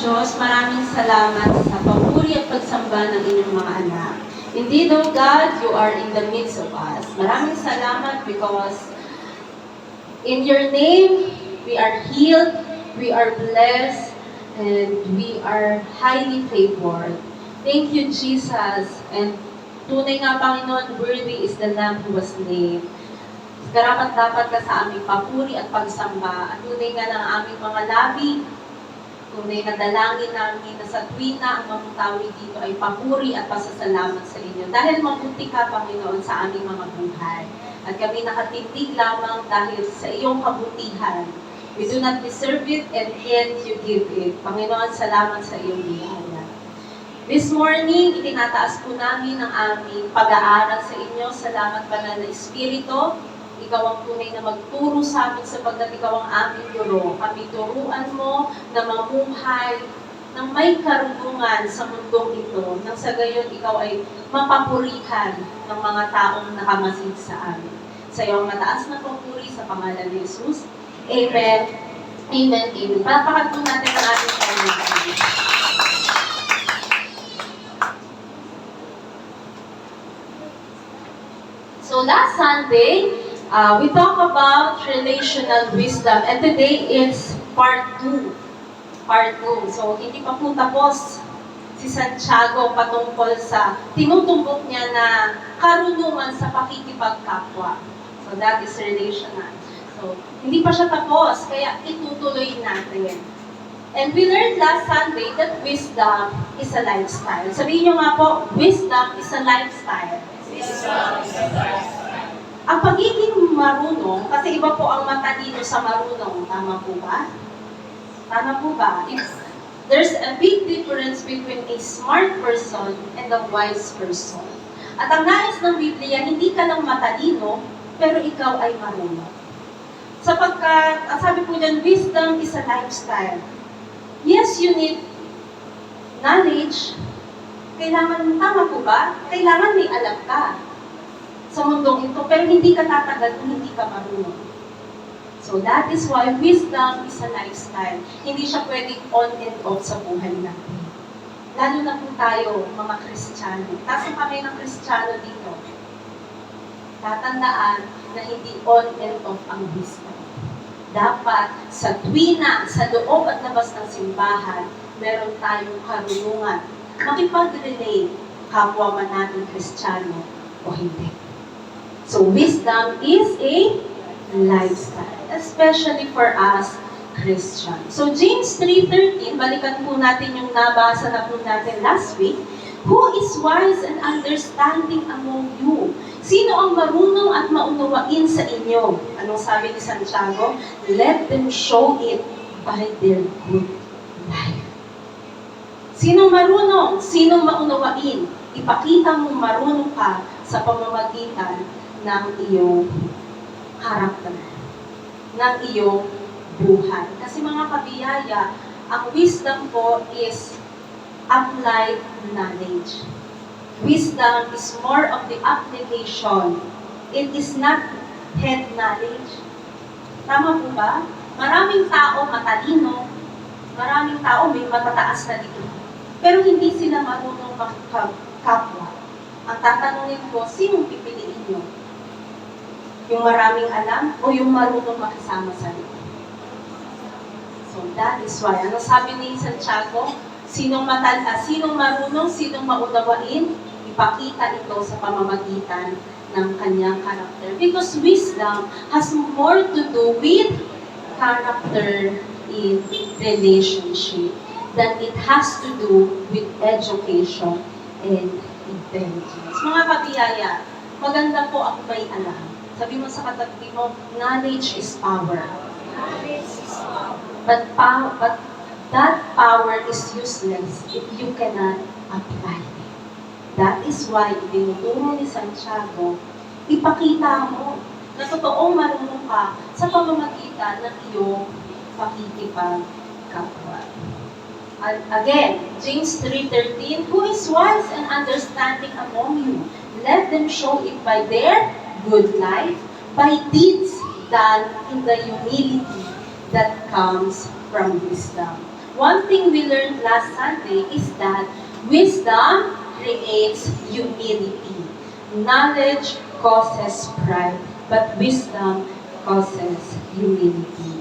Diyos, maraming salamat sa papuri at pagsamba ng inyong mga anak. Indeed, O God, you are in the midst of us. Maraming salamat because in your name, we are healed, we are blessed, and we are highly favored. Thank you, Jesus. And tunay nga, Panginoon, worthy is the Lamb who was slain. Karapat-dapat ka sa aming papuri at pagsamba. At tunay nga ng aming mga labi, tunay na dalangin namin na sa tuwina ang mamutawi dito ay papuri at pasasalamat sa inyo. Dahil mabuti ka, Panginoon, sa aming mga buhay. At kami nakatindig lamang dahil sa iyong kabutihan. We do not deserve it and yet you give it. Panginoon, salamat sa iyong biyaya. This morning, itinataas po namin ang aming pag-aaral sa inyo. Salamat, Banal na Espiritu. Ikaw ang tunay na magturo sa amin sapagkat ikaw ang aming guro. Kami turuan mo na mamuhay ng may karunungan sa mundong ito. Nang sa gayon, ikaw ay mapapurihan ng mga taong nakamasid sa amin. Sa iyong mataas na papuri sa pangalan ni Jesus. Amen. Amen. Amen. Palakpakan po natin ang ating Panginoon. So last Sunday, we talk about relational wisdom, and today it's part 2. Part 2. So, hindi pa po tapos si Santiago patungkol sa tinutumbok niya na karunungan sa pakikipagkapwa. So, that is relational. So, hindi pa siya tapos, kaya itutuloy natin. And we learned last Sunday that wisdom is a lifestyle. Sabihin niyo nga po, wisdom is a lifestyle. Ang pagiging marunong, kasi iba po ang matalino sa marunong, tama po ba? Tama po ba? There's a big difference between a smart person and a wise person. At ang nais ng Biblia, hindi ka lang matalino, pero ikaw ay marunong. Sapagkat, sabi po dyan, wisdom is a lifestyle. Yes, you need knowledge. Kailangan, tama po ba? Kailangan may alam ka sa mundong ito, pero hindi ka tatagal kung hindi ka marunong. So that is why wisdom is a lifestyle. Hindi siya pwedeng on and off sa buhay natin. Lalo na po tayo, mga Kristiyano. Kasi kami ng Kristiyano dito, tatandaan na hindi on and off ang wisdom. Dapat sa tuwina, sa loob at labas ng simbahan, meron tayong karunungan. Makipag-relate, kapwa man natin Kristiyano o hindi. So, wisdom is a lifestyle, especially for us Christians. So, James 3:13, balikan po natin yung nabasa na po natin last week. Who is wise and understanding among you? Sino ang marunong at maunawain sa inyo? Anong sabi ni Santiago? Let them show it by their good life. Sino marunong? Sino maunawain? Ipakita mo marunong ka sa pamamagitan ng iyong karakter, ng iyong buhay. Kasi mga kabiyaya, ang wisdom po is applied knowledge. Wisdom is more of the application. It is not head knowledge. Tama po ba? Maraming tao matalino, maraming tao may matataas na dito. Pero hindi sila marunong makikapwa. Ang tatanungin ko, sinong pipiliin nyo? Yung maraming alam o yung marunong makisama sa iyo? So that is why, ano sabi ni Santiago? Sinong marunong, sinong maunawain, ipakita ito sa pamamagitan ng kanyang karakter. Because wisdom has more to do with character in relationship than it has to do with education and intelligence. Mga kabiyaya, maganda po ang may alam. Sabi mo sa katabi mo, knowledge is power. But that power is useless if you cannot apply it. That is why, tinuturo ni Santiago, ipakita mo na totoong marunong ka sa pamamagitan ng iyong pakikipagkapwa. Again, James 3:13, who is wise and understanding among you? Let them show it by their good life, by deeds done in the humility that comes from wisdom. One thing we learned last Sunday is that wisdom creates humility. Knowledge causes pride, but wisdom causes humility.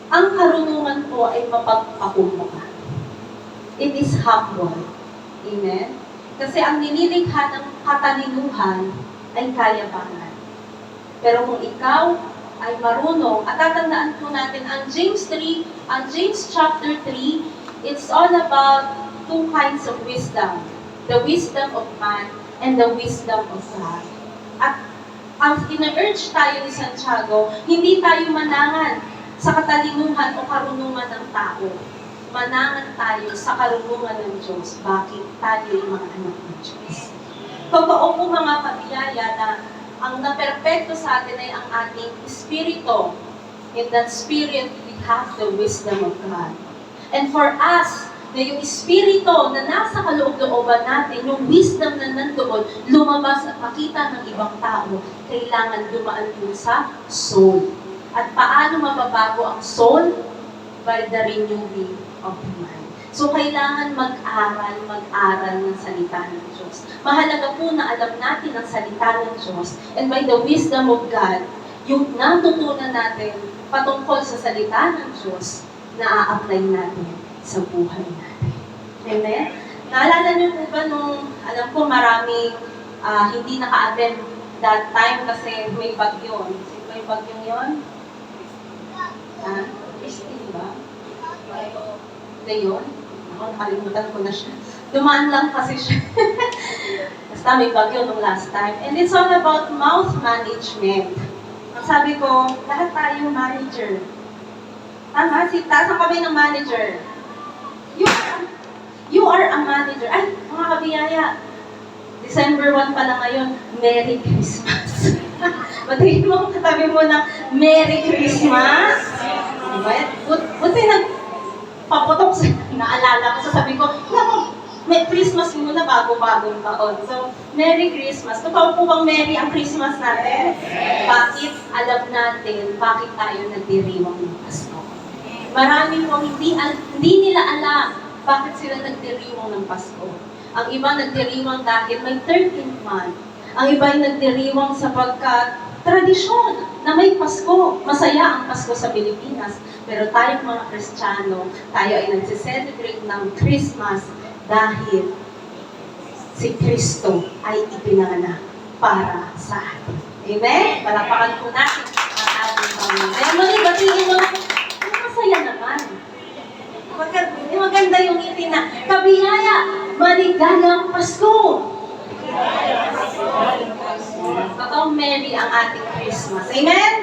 Ang karunungan po ay mapagpakumbaba. It is humble. Amen? Kasi ang nililikha ng katalinuhan ay kayabangan. Pero kung ikaw ay marunong, at tatandaan po natin ang James chapter 3, it's all about two kinds of wisdom. The wisdom of man and the wisdom of God. At ang ina-urge tayo ni Santiago, hindi tayo manangan sa katalinuhan o karunungan ng tao. Manangan tayo sa karunungan ng Diyos. Bakit tayo ay mga anak ng Diyos? Totoo po mga kabiyaya na ang naperpekto sa atin ay ang ating espiritu. In that spirit, we have the wisdom of God. And for us, na yung espiritu na nasa kaloob-looban natin, yung wisdom na nandoon, lumabas at makita ng ibang tao, kailangan dumaan dun sa soul. At paano mababago ang soul? By the renewing of the mind. So, kailangan mag-aral ng salita ng Diyos. Mahalaga po na alam natin ang salita ng Diyos. And by the wisdom of God, yung natutunan natin patungkol sa salita ng Diyos, na-a-apply natin sa buhay natin. Amen? Naalala niyo po ba nung, alam ko maraming hindi naka-attend that time kasi may bagyo. Sino ba yung bagyong yun? Christine ba? Hindi yun? Ako, nakalimutan ko na siya. Dumaan lang kasi siya. Basta may bagyo nung last time. And it's all about mouth management. Ang sabi ko, lahat tayo manager. Tama? Taas ang kamay ng manager. You are a manager. Ay, mga kabiyaya. December 1 pa lang ngayon, Merry Christmas. Batiin mo, katabi mo ng Merry Christmas. Buti paputok sa naalala ko, sabi ko, may Christmas muna bago-bagong taon. So, Merry Christmas. Totoo po bang Merry ang Christmas natin? Bakit alam natin bakit tayo nagdiriwang ng Pasko? Marami pong hindi nila alam bakit sila nagdiriwang ng Pasko. Ang iba nagdiriwang dahil may 13th month. Ang iba ay nagdiriwang sapagkat tradisyon na may Pasko. Masaya ang Pasko sa Pilipinas. Pero tayong mga Kristiyano, tayo ay nagsiselebrate ng Christmas dahil si Kristo ay ipinanganak para sa atin. Amen? Palapakan po natin ang ating Panginoon. Kaya muli, batiin mo, masaya naman. Maganda yung ngiti na, kabiyaya, maligayang Pasko. Totoong Merry ang ating Christmas. Amen?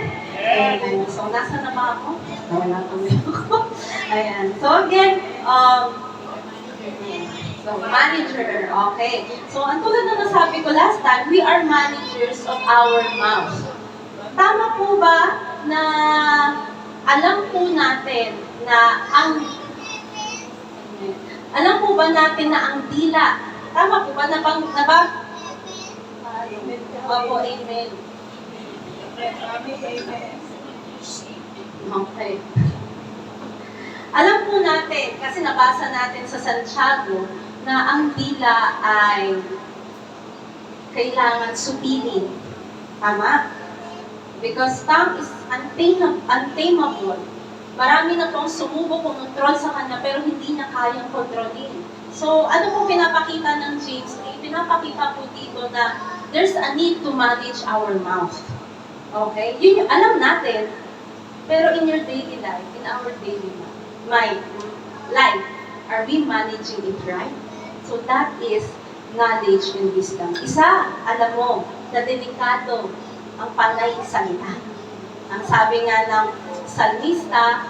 Amen. So, nasa na ba ako? Wala kami ako. Ayan. So, again, so, manager. Okay. So, ang tulad na nasabi ko last time, we are managers of our mouth. Tama po ba na alam po natin na alam po ba natin na ang dila, tama po ba Opo, amen. Okay. Alam po natin, kasi nabasa natin sa Santiago, na ang dila ay kailangan supinin. Tama? Because tongue is untamable. Marami na pong sumubok kumontrol sa kanya pero hindi na kayang kontrolin. So, ano pong pinapakita ng James 3? Pinapakita po dito na there's a need to manage our mouth. Okay? Yun yung alam natin, pero in your daily life, in our daily life, are we managing it right? So that is knowledge and wisdom. Isa, alam mo, na delikado ang panay salita. Ang sabi nga ng salmista,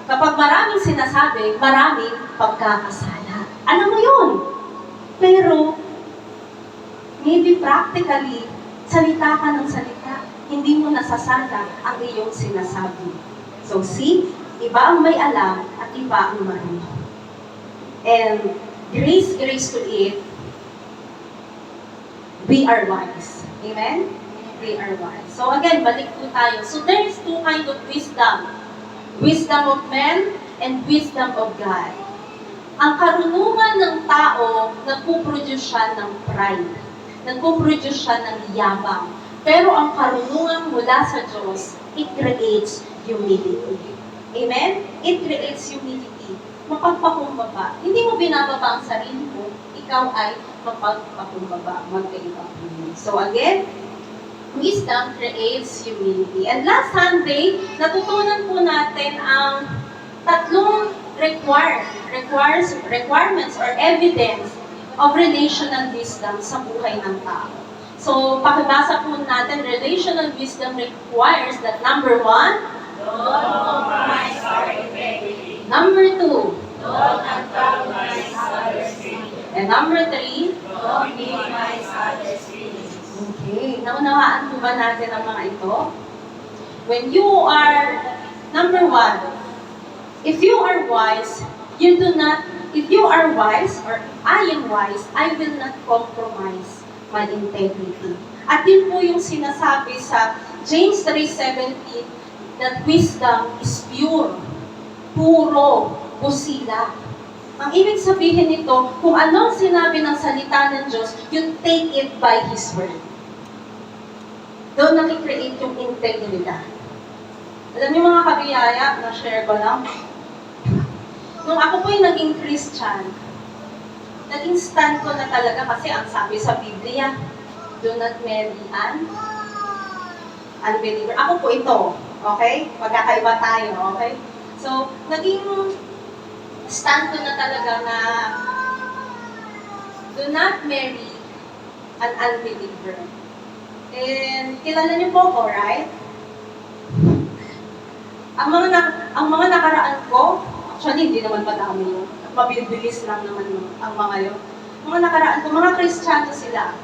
kapag maraming sinasabi, maraming pagkakasala. Alam mo yun? Pero, maybe practically, salita ka ng salita, hindi mo nasasala ang iyong sinasabi. So see, iba ang may alam at iba ang marunong. And grace to it, we are wise. Amen? We are wise. So again, balik po tayo. So there is two kinds of wisdom. Wisdom of men and wisdom of God. Ang karunungan ng tao, nagpuproduce siya ng pride. Nagpuproduce siya ng yabang. Pero ang karunungan mula sa Diyos, it creates humility. Amen? It creates humility. Mapagpakumbaba. Hindi mo binababa ang sarili mo, ikaw ay mapagpakumbaba. So again, wisdom creates humility. And last Sunday, natutunan po natin ang tatlong requirements or evidence of relational wisdom sa buhay ng tao. So, pakibasa po natin, relational wisdom requires that number 1, don't compromise our integrity. number 2, Don't antagonize others' feelings. and number 3, Don't minimize others' feelings. okay, naunawaan po ba natin ang mga ito? When you are, number 1, if you are wise, if you are wise, or I am wise, I will not compromise my integrity. At yun po yung sinasabi sa James 3:17, that wisdom is pure, puro, pusila. Ang ibig sabihin nito, kung anong sinabi ng salita ng Diyos, you take it by His word. Doon nakikreate yung integridad. Alam niyo mga kabiyaya, na-share ko lang, nung ako po yung naging Christian, naging stand ko na talaga kasi ang sabi sa Biblia, do not marry an unbeliever. Ako po ito, okay? Magkakaiba tayo, okay? So, naging stand ko na talaga na do not marry an unbeliever. And kilala niyo po ko, right? Ang mga nakaraan ko, actually, hindi naman madami yun. Mabibilis lang naman ang mga yun. Mga nakaraan ko, mga Kristiyano sila.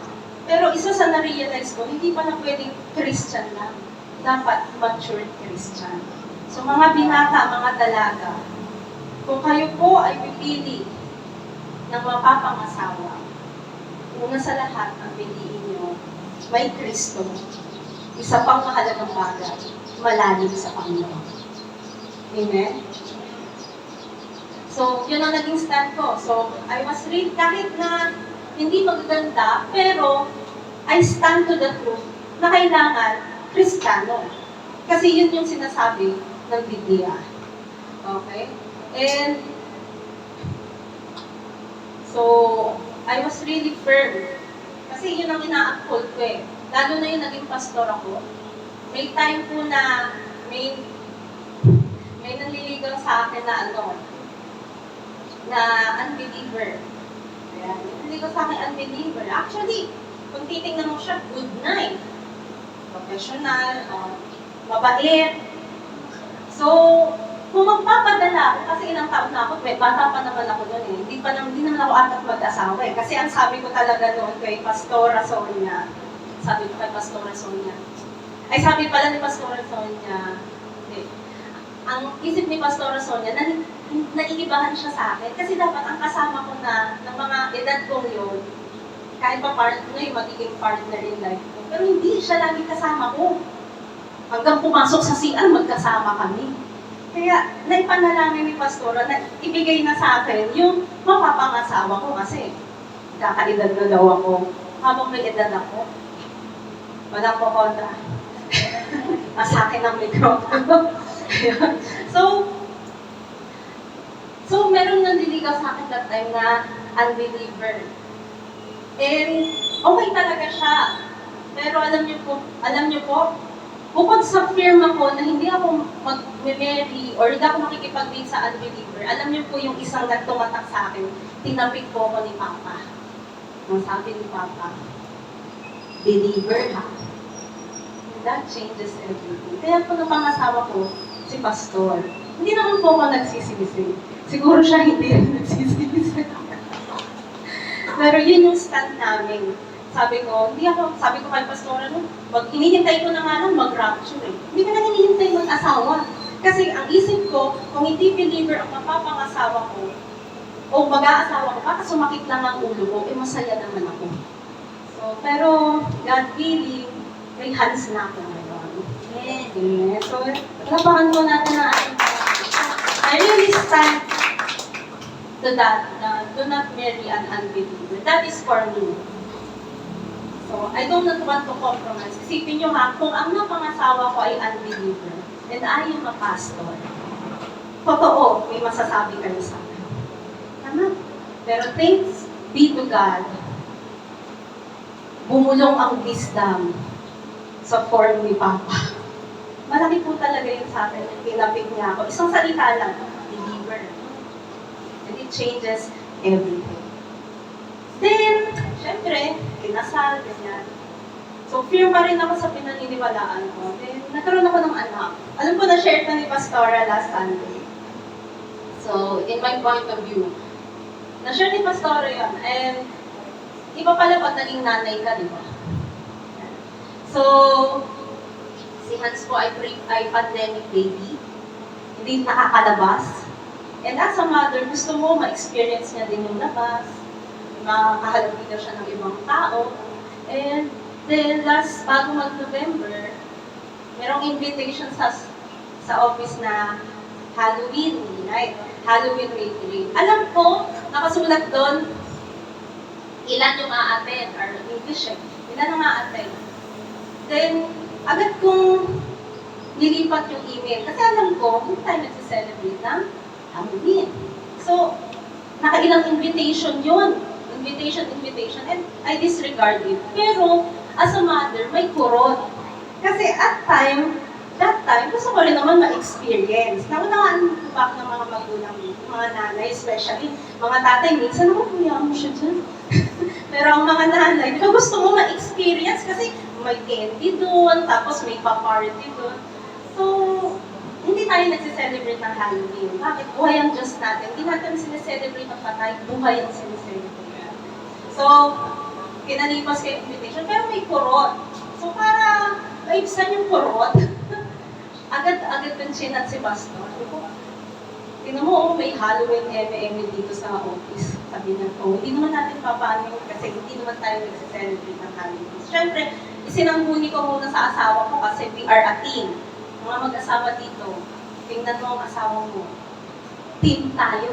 Pero isa sa na-realize ko, hindi pa na pwedeng Christian lang. Dapat matured Christian. So mga binata, mga dalaga, kung kayo po ay pipili ng mapapangasawa, una sa lahat, ang piliin nyo, may Kristo. Isa pang mahalagang bagay, malalim sa Panginoon. Amen? So, yun ang naging stand ko. So, I was read, kahit na hindi magaganda, pero I stand to the truth na kailangan Kristiyano. Kasi yun yung sinasabi ng Biblia. Okay? And, so, I was really firm. Kasi yun ang ina-uphold ko eh. Lalo na yung naging pastor ako. May time po na may nanliligaw sa akin na na unbeliever. Ayan, nanliligaw sa akin unbeliever. Actually, kung titingnan mo siya, good na eh. Professional, mabait. So, kung magpapadala ako, kasi ilang taon na ako, bata pa naman ako noon eh. Hindi naman ako atat mag-asawa eh. Kasi ang sabi ko talaga noon kay Pastora Sonia, sabi pala ni Pastora Sonia, ang isip ni Pastora Sonia, naiibahan siya sa akin. Kasi dapat ang kasama ko na, ng mga edad kong yun, kahit pa magiging partner in life ko. Pero hindi siya lagi kasama ko. Hanggang pumasok sa CR, magkasama kami. Kaya, naipanalangin ni Pastora na ibigay na sa akin yung mapapangasawa ko kasi kakaedad na daw ako. Habang may edad ako, walang po kontra. Masakin ang mikropono. So, meron nang diligaw sa akin that time na unbeliever. And, okay talaga siya. Pero alam niyo po, bukod sa firm ako na hindi ako mag-marry or hindi ako makikipag-date sa unbeliever, alam niyo po yung isang nagtumatak sa akin, tinapik po ako ni Papa. Ang sabi ni Papa, believer ha. That changes everything. Kaya po nung pangasawa ko, si Pastor, hindi naman po ako nagsisisi. Siguro siya hindi rin nagsisisi. Pero yun yung stand namin. Sabi ko kay Pastora, hinihintay ko na nga lang mag-rapture eh. Hindi ko na hinihintay mag-asawa. Kasi ang isip ko, kung hindi believer ang mapapangasawa ko, o mag-aasawa ko, baka sumakit lang ang ulo ko, masaya naman ako. So, pero, God willing, may hands na ako ngayon. Amen. So, labakan po natin ang ating I really stand to that, na do not marry an unbeliever. That is for me. So, I do not want to compromise. Isipin nyo ha, kung ang napangasawa ko ay unbeliever, and I am a pastor, totoo, may masasabi kayo sa akin. Tama. Pero thanks be to God, bumulong ang wisdom sa form ni Papa. Malaki po talaga yun sa akin. Tinapik niya ako. Isang salita lang, believer. And it changes everything. Then, syempre, kinasal, ganyan. So, firm pa rin ako sa pinaniniwalaan ko. Then, nagkaroon ako ng anak. Alam ko, na-share ko ni Pastora last Sunday. So, in my point of view, na-share ni Pastora yun. And, iba pala pag naging nanay ka, di ba? So, si Hans po ay pandemic baby. Hindi nakakalabas. And as a mother, gusto mo ma-experience niya din yung labas. Makahalapin na siya ng ibang tao. And then, bago mag-November, merong invitation sa office na Halloween night, Halloween meeting. Alam ko, nakasulat doon, ilan yung a-attend, or English, ilan ang a-attend. Then, agad kong nilipat yung email. Kasi alam ko, hindi tayo nagsiselebrate ng Halloween. So, nakailang invitation yun. Invitation, and I disregard it. Pero, as a mother, may kurot. Kasi that time, gusto ko rin naman ma-experience. Naunawaan ko back ng mga magulang, mga nanay, especially, mga tatay, minsan ako, mo siya dyan. Pero ang mga nanay, di ba gusto mo ma-experience kasi may candy doon, tapos may pa-party doon. So, hindi tayo nagsiselebrate ng Halloween. Bakit? Buhay ang Diyos natin. Hindi natin sineselebrate ang patay, buhay ang sineselebrate natin. So, kinalipas kayo invitation, pero may kurot. So, para maibsan yung kurot, agad din chinat si Pastor. Tingnan mo, may Halloween dito sa office. Sabi niya, hindi naman natin papaano kasi hindi naman tayo nagsiselebrate ng Halloween. Siyempre, isinangguni ko muna sa asawa ko kasi we are a team. Mga mag-asawa dito, tingnan mo ang asawa mo. Team tayo.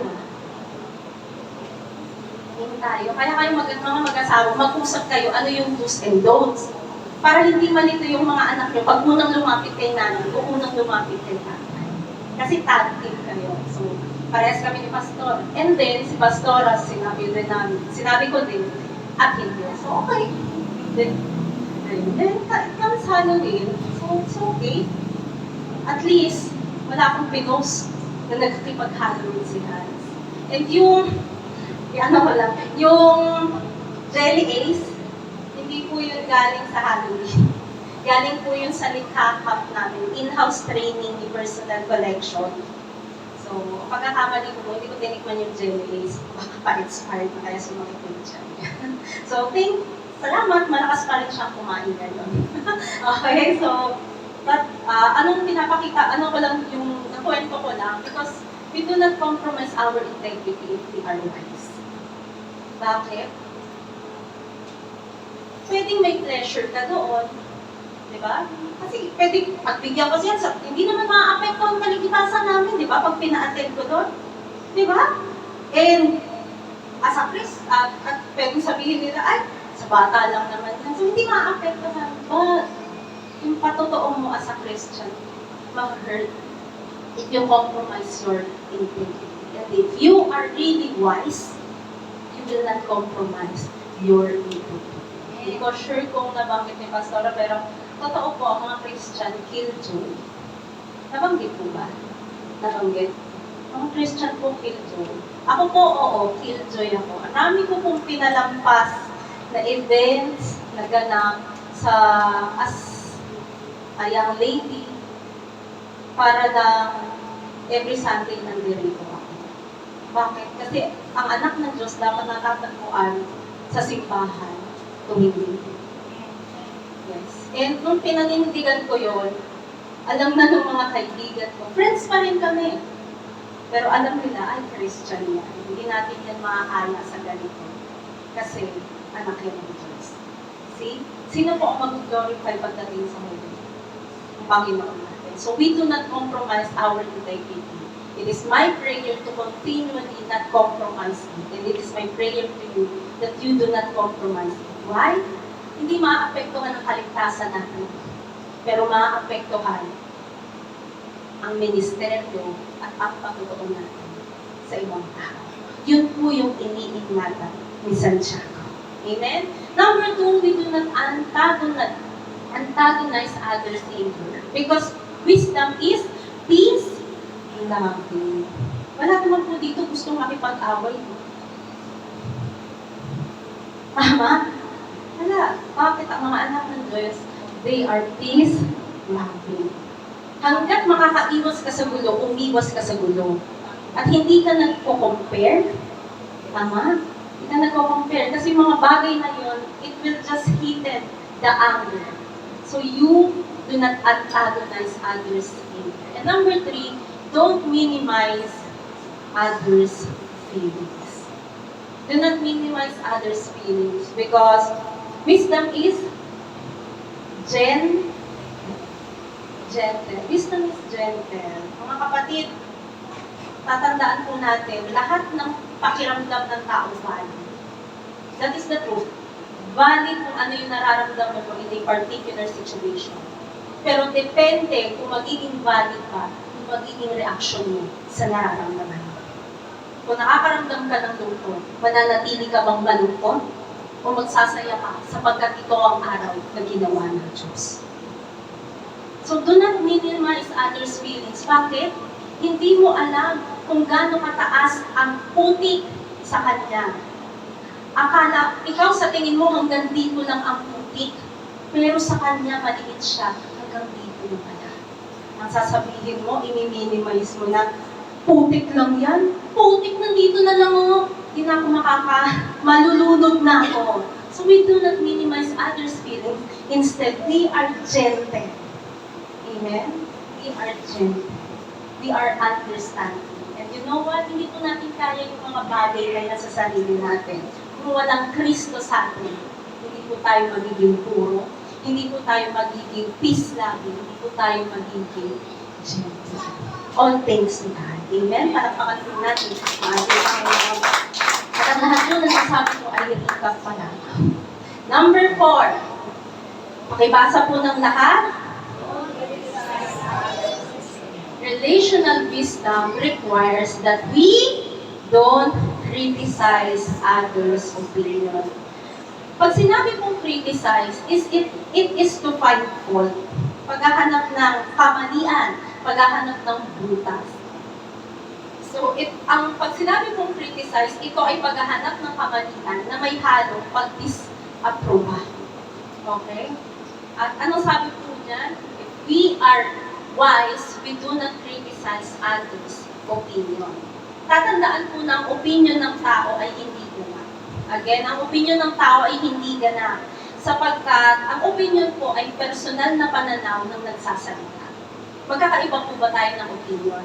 Team tayo. Kaya kayo mga mag-asawa, mag-usap kayo ano yung do's and don'ts. Para hindi malito yung mga anak nyo. Pag unang lumapit kay nanay, o unang lumapit kay tatay. Kasi tag team kayo. So, parehas kami ni Pastor. And then, si Pastora, sinabi ko din, at hindi. So, okay. Then it comes Halloween. So, it's okay. At least, wala akong pinost na nagkakipag-Halloween si Hans. And yung Jelly Ace, hindi po yun galing sa Halloween. Galing po yun sa Likha Cup namin, in-house training ni Personal Collection. So, pagkakamali ko, hindi ko tinikman yung Jelly Ace. Baka pa-inspired na kaya sumakit ko siya. So, salamat, malakas pa rin siyang kumain ngayon. Okay, so, anong pinapakita, nakuwento ko lang, because we do not compromise our integrity if we are wise. Bakit? Pwedeng may pleasure ka doon, di ba? Kasi pwedeng pagbigyan ko siya, hindi naman ma-affect ang kaligtasan namin, di ba? Pag pina-attend ko doon, di ba? And, as a priest, at pwedeng sabihin nila, ay, sa bata lang naman yan. So, hindi ma-affectahan. But, yung patotoo mo as a Christian, mag-hurt if you compromise your integrity. And if you are really wise, you will not compromise your integrity. Hindi ko sure kung nabanggit ni Pastora, pero totoo po, ang mga Christian, killjoy. Nabanggit po ba? Nabanggit? Mga Christian po, killjoy. Ako po, oo, killjoy ako. Ang dami ko pong pinalampas na events na ganap as a young lady para lang every Sunday nandito ako. Bakit? Kasi ang anak ng Diyos dapat natatagpuan sa simbahan tuwing. Yes. And nung pinanindigan ko yon, alam na ng mga kaibigan ko, friends pa rin kami. Pero alam nila, ay, Christian yan. Hindi natin yan maakala sa ganito. Kasi anak yan ng Diyos. See? Sino po ang mag-glorify pagdating sa mundo? Ang Panginoon natin. So we do not compromise our integrity It is my prayer to continually not compromise it. And it is my prayer to you that you do not compromise it. Why? Hindi maapektuhan ang kaligtasan natin. Pero maapektuhan ang ministeryo at ang pagtutoo natin sa ibang tao. Yun po yung iniingatan ni Santiago. Amen? Number 2, we do not antagonize others' anger. Because wisdom is peace and loving. Wala naman po dito gustong makipag-away. Mama? Wala. Bakit ang mga anak ng Diyos, they are peace loving. Hanggat makakaiwas ka sa gulo, umiwas ka sa gulo. At hindi ka nagko-compare, tama? Hindi ka nagko-compare. Kasi mga bagay na yun, it will just heaten the anger. So you do not antagonize others' anger. And number 3, don't minimize others' feelings. Do not minimize others' feelings because wisdom is gentle. Wisdom is gentle. Mga kapatid, tatandaan po natin, lahat ng pakiramdam ng tao valid. That is the truth. Valid kung ano yung nararamdaman mo in a particular situation. Pero depende kung magiging valid pa yung magiging reaction mo sa nararamdaman mo. Kung nakakaramdam ka ng lungkot, mananatili ka bang malungkot? O magsasaya ka sapagkat ito ang araw na ginawa ng Diyos? So do not minimize others' feelings. Bakit? Hindi mo alam kung gaano kataas ang putik sa kanya. Akala, ikaw sa tingin mo hanggang dito lang ang putik, pero sa kanya maliit siya, hanggang dito na pala. Ang sasabihin mo, i-minimize mo na, putik lang yan. Putik, nandito na lang ako. Hindi na ako malulunod na ako. So we do not minimize others' feelings. Instead, we are gentle. Amen? We are gentle. We are understanding. And you know what? Hindi po natin kaya yung mga bagay na nasa sarili natin. Kung walang Kristo sa atin, hindi po tayo magiging puro. Hindi po tayo magiging peace-loving. Hindi po tayo magiging gentle. All things to God. Amen? Palakpakan po natin. Maaari Panginoon. At ang lahat yun, nasasabi ko ay recap pa lang. Number 4. Pakibasa po ng lahat. Relational wisdom requires that we don't criticize others' opinion. Pag sinabi kong criticize, it is to find fault. Paghahanap ng kamalian, paghahanap ng butas. So, pag sinabi kong criticize, ito ay paghahanap ng kamalian na may halong pag-disapprove. Okay? At anong sabi po dyan? If we are wise, we do not criticize others' opinion. Tatandaan po na ang opinion ng tao ay hindi ganap. Again, ang opinion ng tao ay hindi ganap. Sapagkat ang opinion po ay personal na pananaw ng nagsasalita. Magkakaiba po ba tayo ng opinion?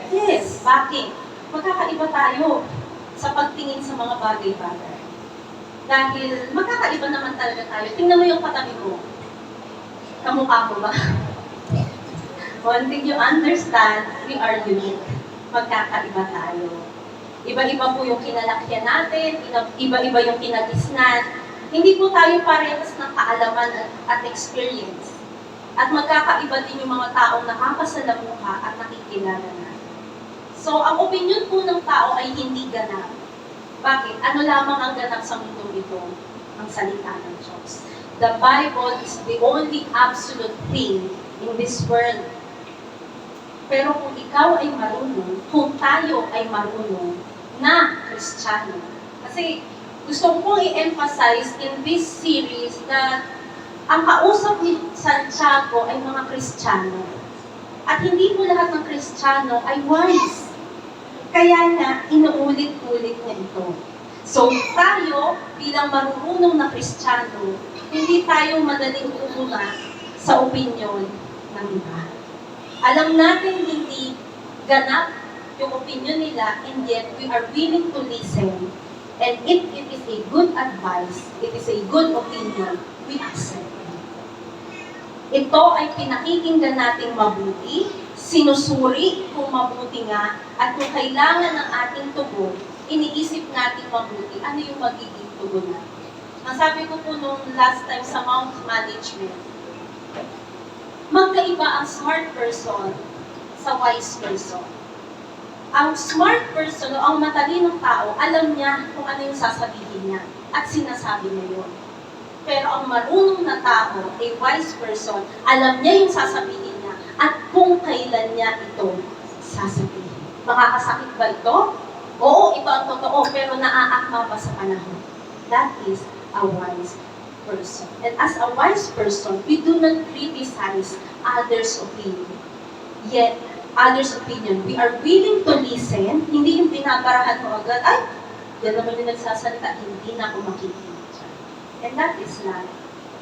Yes. Bakit? Magkakaiba tayo sa pagtingin sa mga bagay-bagay. Dahil magkakaiba naman talaga tayo. Tingnan mo yung katabi mo. Kamukha mo ba? Until you understand, we are unique. Magkakaiba tayo. Iba-iba po yung kinalakyan natin, iba-iba yung kinagisnan. Hindi po tayo parehas ng kaalaman at experience. At magkakaiba din yung mga taong nakakasalamuha at nakikilala natin. So, ang opinion po ng tao ay hindi ganap. Bakit? Ano lamang ang ganap sa mundo ito? Ang salita ng Diyos. The Bible is the only absolute thing in this world. Pero kung ikaw ay marunong, kung tayo ay marunong na Kristiyano. Kasi gusto ko i-emphasize in this series na ang kausap ni Santiago ay mga Kristiyano. At hindi po lahat ng Kristiyano ay wise. Kaya na inuulit-ulit niya ito. So tayo, bilang marunong na Kristiyano, hindi tayo madaling umuna sa opinyon ng iba. Alam natin hindi ganap yung opinion nila, and yet we are willing to listen. And if it is a good advice, it is a good opinion, we accept it. Ito ay pinakikinggan nating mabuti sinusuri kung mabuti nga, at kung kailangan ng ating tugon, iniisip natin mabuti, ano yung magiging tugon natin. Ang sabi ko po nung last time sa Mount Management, magkaiba ang smart person sa wise person. Ang smart person o ang matalinong tao, alam niya kung ano yung sasabihin niya at sinasabi niya yun. Pero ang marunong na tao, a wise person, alam niya yung sasabihin niya at kung kailan niya ito sasabihin. Makakasakit ba ito? Oo, ito ang totoo, pero naaakma pa sa panahon. That is a wise person. And as a wise person, we do not criticize others' opinion. Yet, others' opinion, we are willing to listen, hindi yung binabarahan mo agad, ay, yan naman yung nagsasalita, hindi na ako makikinig. And that is not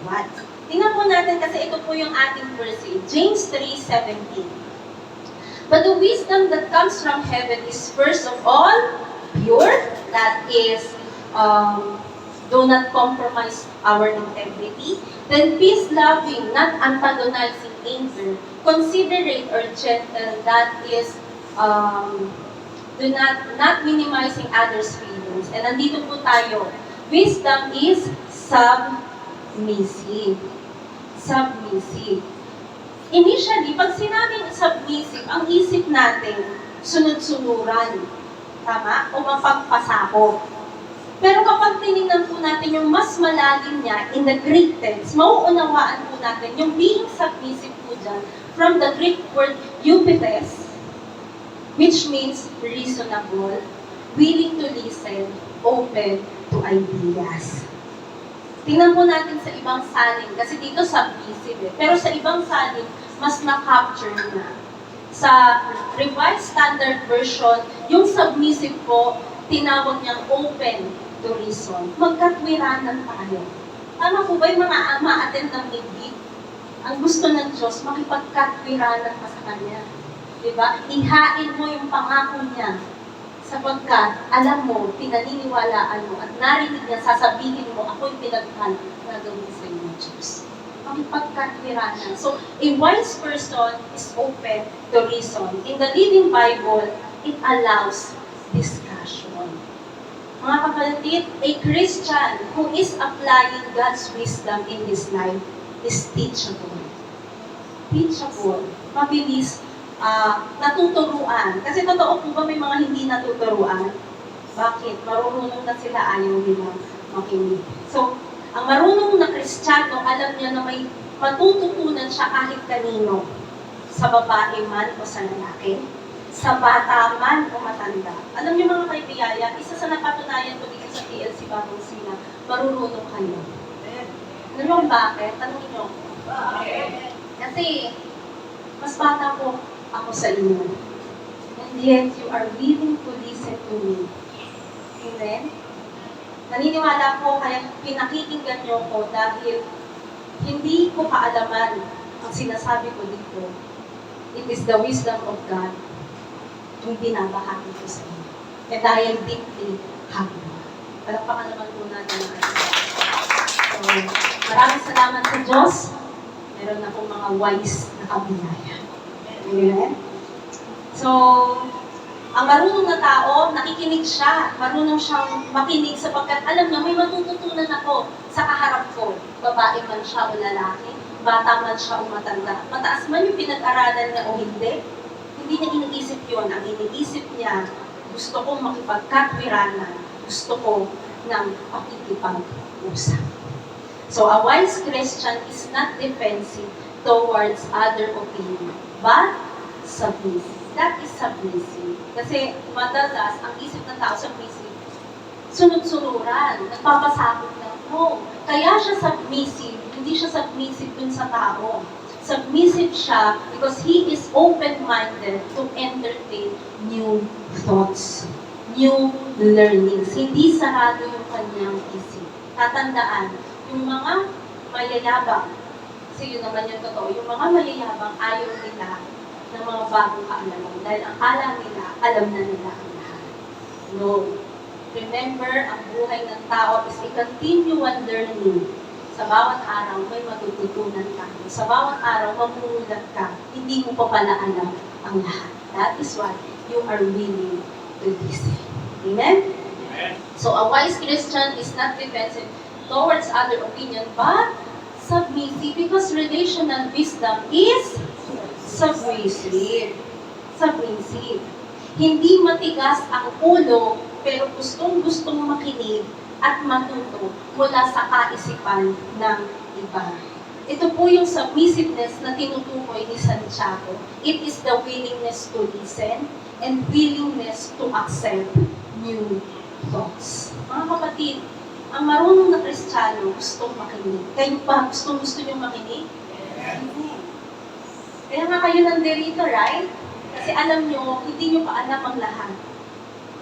what. Tingnan po natin kasi ito po yung ating verse, James 3:17. But the wisdom that comes from heaven is first of all pure, that is, do not compromise our integrity. Then peace-loving, not antagonizing anger, considerate or gentle, that is, do not minimizing others' feelings. And nandito po tayo, wisdom is submissive. Submissive. Initially, pag sinabing submissive, ang isip natin, sunod-sunuran. Tama? O mapagpasakop. Pero kapag tinignan po natin yung mas malalim niya, in the Greek text, mauunawaan po natin yung being submissive po dyan, from the Greek word eupites, which means reasonable, willing to listen, open to ideas. Tingnan po natin sa ibang salin, kasi dito submissive eh. Pero sa ibang salin, mas na-capture na. Sa Revised Standard Version, yung submissive po, tinawag niyang open to reason. Magkatwiranan tayo. Tama po ba yung mga ama-attend ng midweek? Ang gusto ng Diyos, makipagkatwiranan ka sa Kanya. Diba? Ihain mo yung pangako niya. Sapagkat, alam mo, pinaniniwalaan mo, at narinig niya, sasabihin mo, ako'y pinagpala na gawin sa inyo, Diyos. Makipagkatwiranan. So, a wise person is open to reason. In the Living Bible, it allows discussion. Mga kapatid, a Christian who is applying God's wisdom in his life is teachable. Teachable. Mabilis natuturuan. Kasi totoo po ba may mga hindi natuturuan? Bakit? Marunong na sila, ayaw nilang makinig. So, ang marunong na Kristiyano, alam niya na may matututunan siya kahit kanino. Sa babae man o sa lalaki. Sa bata man o matanda. Alam niyo mga kaibiyaya, isa sa napatunayan ko dito sa TLC Bagong Sina, marunong kayo. Alam niyo kung bakit? Tanungin niyo. Kasi, mas bata po ako sa inyo. And yet, you are willing to listen to me. Amen? Naniniwala ko, kaya pinakikinggan niyo ko dahil hindi ko kaalaman ang sinasabi ko dito. It is the wisdom of God yung binabahagi ko sa inyo. And I am deeply humble. Palakpakan naman po natin ang ating. So, maraming salamat sa Diyos. Meron na pong mga wise na kabiyaya. Amen? So, ang marunong na tao, nakikinig siya. Marunong siyang makinig sapagkat alam niya, may matututunan ako sa kaharap ko. Babae man siya o lalaki, bata man siya o matanda. Mataas man yung pinag-aralan niya o hindi niya iniisip yun. Ang iniisip niya, gusto kong makipagkatwiranan. Gusto ko ng pakikipag-usap. So, a wise Christian is not defensive towards other opinion, but submissive. That is submissive. Kasi madalas, ang isip ng tao submissive, sunod-sunuran, nagpapasakot lang. No. Kaya siya submissive, hindi siya submissive dun sa tao. Submissive siya because he is open-minded to entertain new thoughts, new learnings. Hindi sarado yung kanyang isip. Tatandaan, yung mga mayayabang, kasi yun naman yung totoo, yung mga mayayabang ayaw nila ng mga bagong kaalaman dahil ang akala nila, alam na nila ang lahat. No. Remember, ang buhay ng tao is a continual learning. Sa bawat araw, may matututunan tayo. Sa bawat araw, mamumulat ka. Hindi mo pa pala alam ang lahat. That is why you are willing to listen. Amen? So a wise Christian is not defensive towards other opinion, but submissive, because relational wisdom is submissive. Submissive. Hindi matigas ang ulo, pero gustong-gustong makinig at matuto mula sa kaisipan ng iba. Ito po yung submissiveness na tinutukoy ni Santiago. It is the willingness to listen and willingness to accept new thoughts. Mga kapatid, ang marunong na Kristiyano gustong makinig. Kayo ba? Gusto nyo makinig? Hindi. Kaya nga kayo nandito, right? Kasi alam nyo, hindi nyo pa alam ang lahat.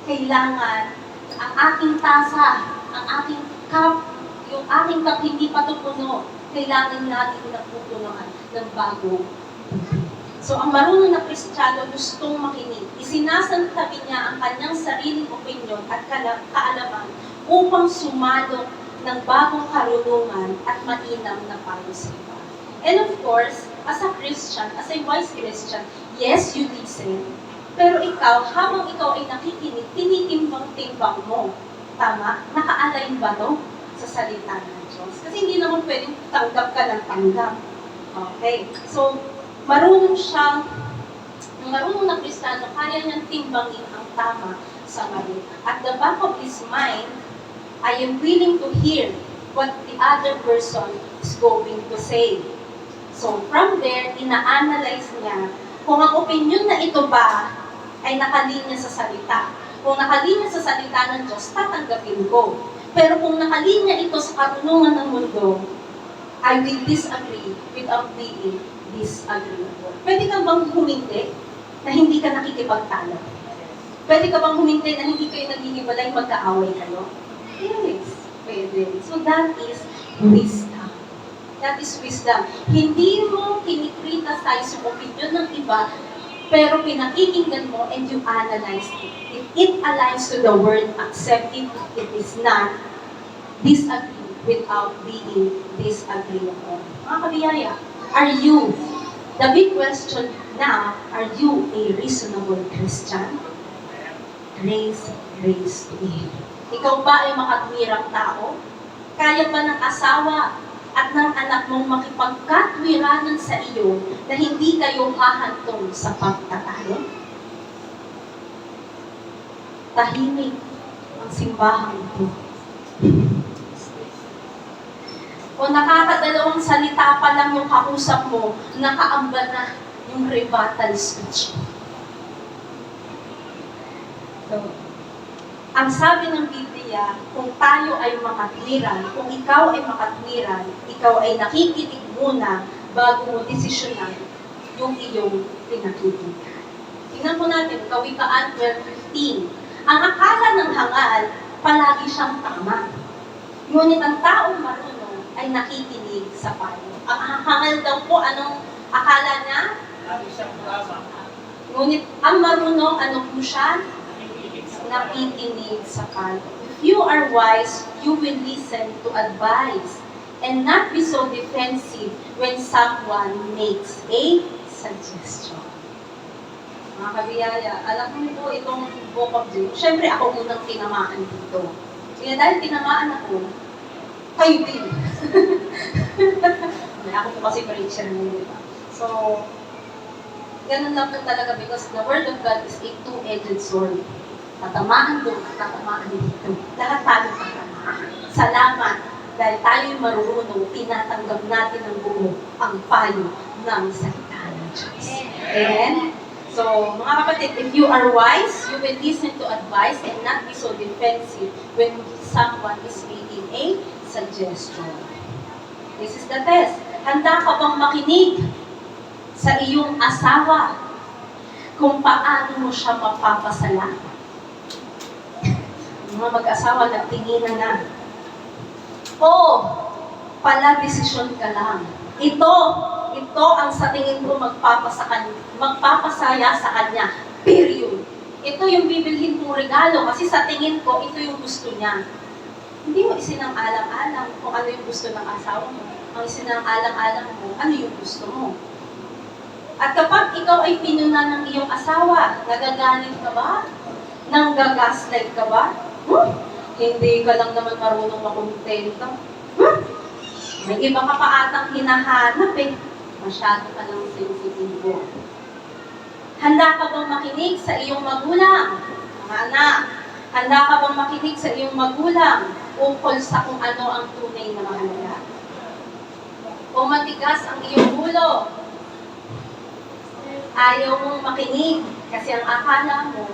Kailangan ang aking tasa, ang aking cup, yung aking cup hindi pa ito puno. Kailangan natin napupunuan ng bagong tubig. So, ang marunong na Kristiyano gustong makinig. Isinasantabi niya ang kanyang sariling opinyon at kaalaman upang sumalok ng bagong karunungan at mainam na payo sa iba. And of course, as a Christian, as a wise Christian, yes, you listen. Pero ikaw, habang ikaw ay nakikinig, tinitimbang-timbang mo. Tama? Naka-align ba to sa salita ng Diyos? Kasi hindi naman pwedeng tanggap ka ng tanggap. Okay? So, marunong na Kristiyano, kaya niyang timbangin ang tama sa mali. At the back of his mind, I am willing to hear what the other person is going to say. So, from there, ina-analyze niya kung ang opinion na ito ba ay nakalinya sa salita. Kung nakalinya sa salita ng Diyos, tatanggapin ko. Pero kung nakalinya ito sa karunungan ng mundo, I will disagree without being disagreeable. Pwede ka bang huminti na hindi ka nakikipagtalo? Pwede ka bang huminti na hindi kayo naghihiwalay, magkaaway kayo? Yes, pwede. So that is wisdom. That is wisdom. Hindi mo kinikriticize yung opinion ng iba, pero pinakikinggan mo and you analyze it. If it aligns to the word, accept it. If it is not, disagree without being disagreeable. Mga kabiyaya, the big question now, are you a reasonable Christian? Grace to you. Ikaw ba ay makatwirang tao? Kaya ba ng asawa at ng anak mong makipagkatwiranan sa iyo na hindi kayo hahantong sa pagtatalo? Tahimik ang simbahang ito. O nakakadalawang salita pa lang yung kausap mo, nakaamba na yung rebuttal speech. So, ang sabi ng Biblia, kung tayo ay makatwiran, kung ikaw ay makatwiran, ikaw ay nakikinig muna bago mo desisyonan yung iyong pinakikinggan. Tingnan po natin, Kawikaan 12:15. Ang akala ng hangal, palagi siyang tama. Ngunit ang taong marunong ay nakikinig sa payo. Ang hangal daw po, anong akala niya? Lagi siyang tama. Ngunit ang marunong, ano po siya? Nakikinig sa payo. If you are wise, you will listen to advice and not be so defensive when someone makes a suggestion. Mga kabiyaya, alam mo po itong book of James. Siyempre, ako unang tinamaan dito. Kaya dahil tinamaan ako, kayo din. Ako po kasi preacher mo, di ba? So, ganun lang po talaga because the Word of God is a two-edged sword. Tatamaan doon at tatamaan dito. Lahat tayo tatamaan. Salamat dahil tayo'y marunong, tinatanggap natin ng buo ang payo ng salita ng Diyos. Amen? So, mga kapatid, if you are wise, you will listen to advice and not be so defensive when someone is making a suggestion. This is the test. Handa ka bang makinig sa iyong asawa kung paano mo siya mapapasalamat? Mga mag-asawa, nagtinginan na. O, pala desisyon ka lang. Ito ang sa tingin ko magpapasaya sa kanya. Period. Ito yung bibilhin mong regalo kasi sa tingin ko, ito yung gusto niya. Hindi mo isinang-alang-alang kung ano yung gusto ng asawa mo. Ang isinang-alang-alang mo, ano yung gusto mo. At kapag ikaw ay pinuna ng iyong asawa, nagagalit ka ba? Nanggagaslight ka ba? Hindi ka lang naman marunong makontento. May iba ka pa atang hinahanap eh. Masyado ka lang sensitibo. Handa ka bang makinig sa iyong magulang? Mga anak, handa ka bang makinig sa iyong magulang ukol sa kung ano ang tunay na mahalaga? O matigas ang iyong ulo, ayaw mong makinig kasi ang akala mo,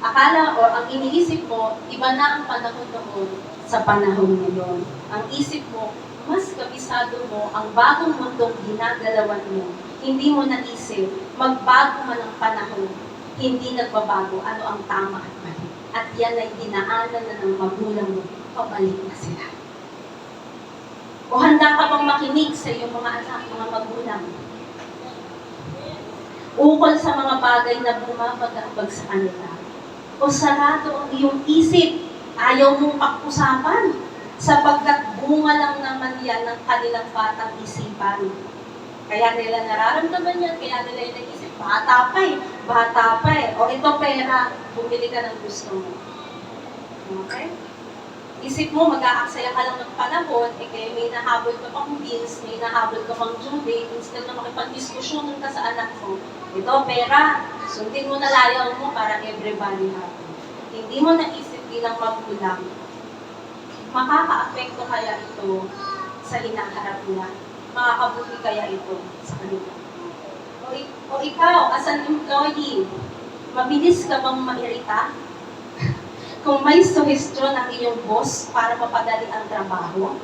akala o ang iniisip mo, iba na ang panahon noon sa panahon ngayon. Ang isip mo, mas kabisado mo ang bagong mundong ginagalawan mo. Hindi mo naisip, magbago man ang panahon, hindi nagbabago ano ang tama at mali. At yan ay dinaanan na ng magulang mo, pabalik na sila. O handa ka bang makinig sa iyong mga anak, mga magulang? Ukol sa mga bagay na bumabagabag sa kanila. O sarado ang iyong isip, ayaw mong pag-usapan, sapagkat bunga lang naman yan ng kanilang batang isipan. Kaya nila nararamdaman yan, kaya nila yung nag-isip, bata pa eh. O ito pera, bumili ka ng gusto mo. Okay? Isip mo, mag-aaksaya ka lang ng panahon, eh kaya may nahabol ka pang bills, may nahabol ka pang due date, instead na makipag-diskusyonan ka sa anak mo, ito pera, sundin mo na layaw mo para everybody happy. Hindi mo naisip bilang magulang, makaka-apekto kaya ito sa hinaharap nila? Makakabuti kaya ito sa kanila? O ikaw, as an employee, mabilis ka bang mairita? Kung may suhestyon ang iyong boss para mapadali ang trabaho?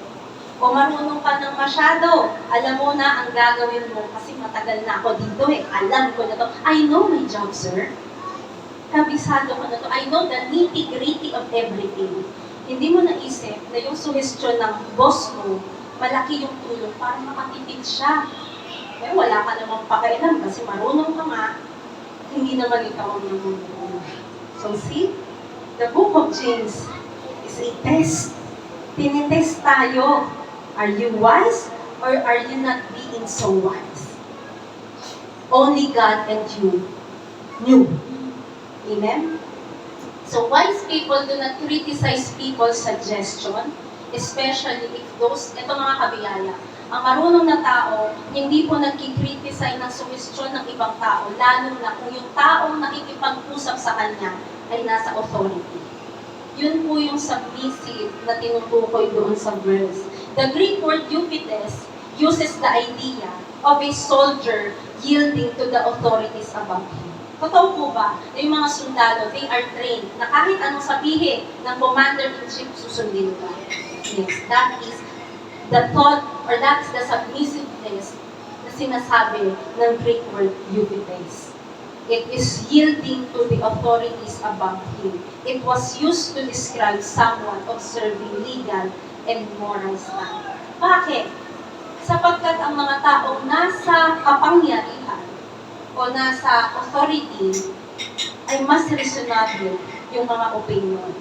O marunong ka ng masyado, alam mo na ang gagawin mo kasi matagal na ako dito eh, alam ko na to. I know my job, sir. Kabisado ko na to. I know the nitty-gritty of everything. Hindi mo naisip na yung suhestyon ng boss mo, malaki yung tulong para makatipid siya. Eh, wala ka namang pakialam kasi marunong ka nga, hindi naman ikaw ang namumulong. So see, the book of James is a test. Tinitest tayo. Are you wise or are you not being so wise? Only God and you knew. Amen? So wise people do not criticize people's suggestion, especially if those, ito mga kabiyaya, ang marunong na tao, hindi po nagkikriticize ng suggestion ng ibang tao, lalo na kung yung taong nakikipag-usap sa kanya ay nasa authority. Yun po yung submissive na tinutukoy doon sa verse. The Greek word eupites uses the idea of a soldier yielding to the authorities above him. Totoo po ba na yung mga sundalo, they are trained na kahit anong sabihin ng commander-in-chief, susundin ka? Yes, that is the thought or that's the submissiveness na sinasabi ng Greek word eupites. It is yielding to the authorities above him. It was used to describe someone observing legal and moral standard. Bakit? Sapagkat ang mga taong nasa kapangyarihan o nasa authority ay mas reasonable yung mga opinion.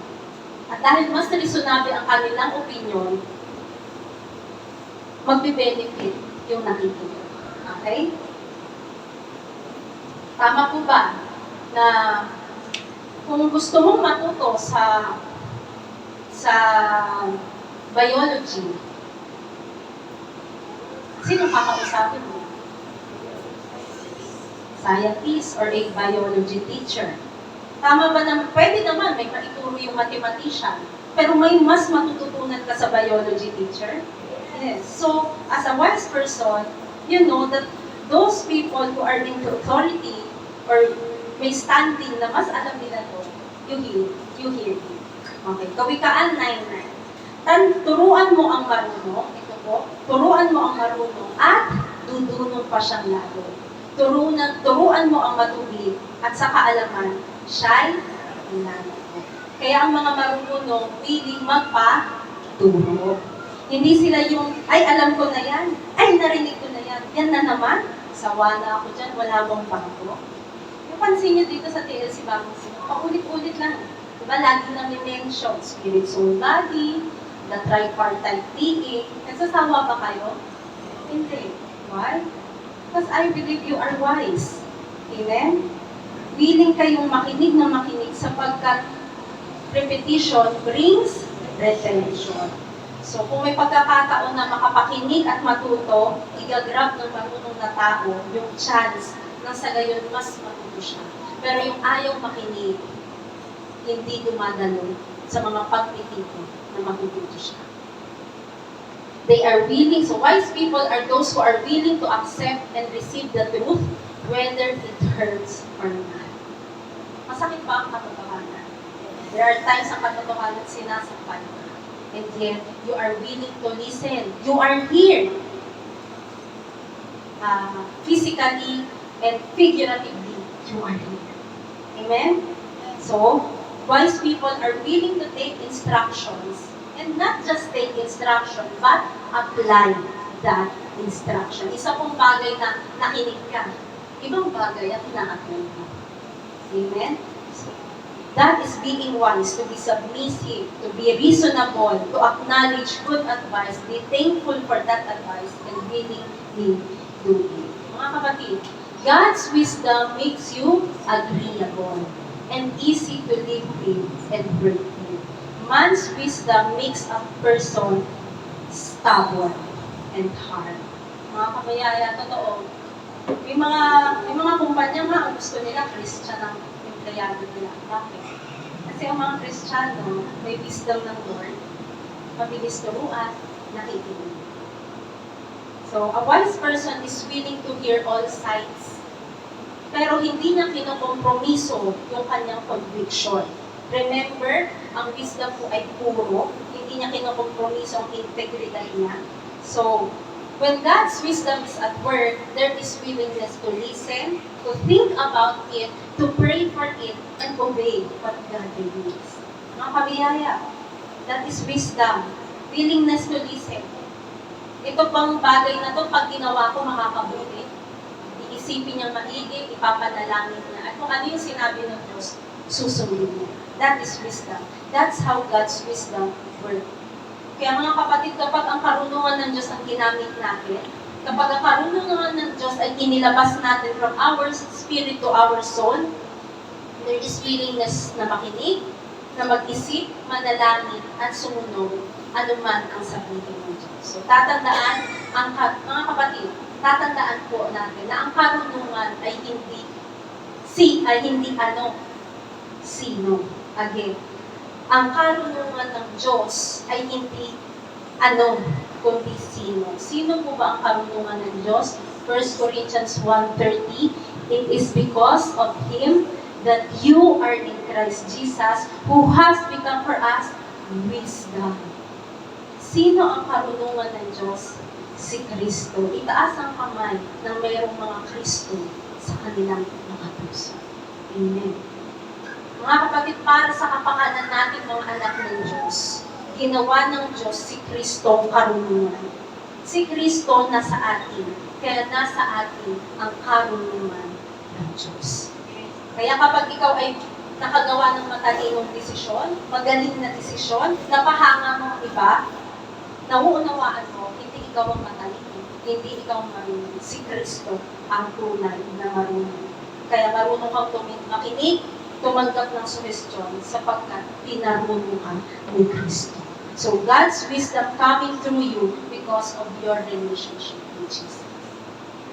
At dahil mas reasonable ang kanilang opinion, magbe-benefit yung nakikinig. Okay? Tama po ba na kung gusto mong matuto sa biology, sino kakausapin mo? Scientist or a biology teacher. Tama ba na pwede naman may maituro yung mathematician, pero may mas matututunan ka sa biology teacher? Yes. So, as a wise person, you know that those people who are into authority or may standing na mas alam nila to, you hear him. Okay, Kawikaan 9:9. Turuan mo ang marunong, ito po, turuan mo ang marunong at dudunong pa siyang lalo. Turuan mo ang matubig at sa kaalaman, siya'y inanap. Kaya ang mga marunong, willing magpaturo. Hindi sila yung, ay alam ko na yan, ay narinig ko na yan, yan na naman, sawa na ako dyan, wala bang bago. Napansin nyo dito sa TLC Bagong Simula, paulit-ulit lang. Diba, lagi na may mention, spirit, soul, body, the tripartite being. Nagsasawa ba kayo? Hindi. Why? Because I believe you are wise. Amen? Willing kayong makinig na makinig sapagkat repetition brings retention. So kung may pagkakataon na makapakinig at matuto, igagrab ng marunong na tao yung chance na sa gayon mas matuto siya. Pero yung ayaw makinig, hindi dumadalo sa mga pagtitipon na matututo siya. They are willing, so wise people are those who are willing to accept and receive the truth, whether it hurts or not. Masakit ba ang katotohanan? There are times ang katotohanan sinasaktan ka. And yet, you are willing to listen. You are here. Physically and figuratively, you are here. Amen? So, wise people are willing to take instructions and not just take instruction, but apply that instruction. Isa pong bagay na nakinig ka. Ibang bagay at na-apply mo. Amen? So, that is being wise, to be submissive, to be reasonable, to acknowledge good advice, be thankful for that advice, and willingly do it. Mga kapatid, God's wisdom makes you agreeable and easy to live with and work with. Man's wisdom makes a person stubborn and hard. Mga kabayaya, totoo. May mga kumpanya nga, ang gusto nila, Christian ang empleyado nila. Bakit? Kasi ang mga Kristiyano, may wisdom ng Lord, mabilis turuan, nakikinig. So, a wise person is willing to hear all sides. Pero hindi niya kinokompromiso yung kanyang conviction. Remember, ang wisdom po ay puro, hindi niya kinokompromiso ang integridad niya. So, when God's wisdom is at work, there is willingness to listen, to think about it, to pray for it, and obey what God reveals. Mga kabiyaya, that is wisdom. Willingness to listen. Ito pang bagay na to, pag ginawa ko, makakabuti. Iisipin niyang maigi, ipapanalangin niya. At kung ano yung sinabi ng Diyos, susundin niya. That is wisdom. That's how God's wisdom works. Kaya mga kapatid, kapag ang karunungan ng Diyos ang ginamit natin, kapag ang karunungan ng Diyos ay inilabas natin from our spirit to our soul, there is willingness na makinig, na mag-isip, manalangin, at sumunod anuman ang sabihin ng Diyos. So tatandaan, mga kapatid, tatandaan po natin na ang karunungan ay hindi sino. Again, ang karunungan ng Diyos ay hindi kundi sino. Sino po ba ang karunungan ng Diyos? 1 Corinthians 1:30, it is because of Him that you are in Christ Jesus, who has become for us wisdom. Sino ang karunungan ng Diyos? Si Kristo. Itaas ang kamay ng mayroong mga Kristo sa kanilang mga puso. Amen. Mga kapatid, para sa kapakanan natin mga anak ng Diyos, ginawa ng Diyos si Kristo ang karunungan. Si Kristo nasa atin, kaya nasa atin ang karunungan ng Diyos. Kaya kapag ikaw ay nakagawa ng matalinong desisyon, magaling na desisyon, napahanga mo ang iba, nauunawaan mo, hindi ikaw ang matalino, hindi ikaw ang marunong. Si Kristo ang tunay na marunong. Kaya marunong kang makinig, tumanggap ng suhestyon sapagkat pinarunong ka ni Kristo. So God's wisdom coming through you because of your relationship with Jesus.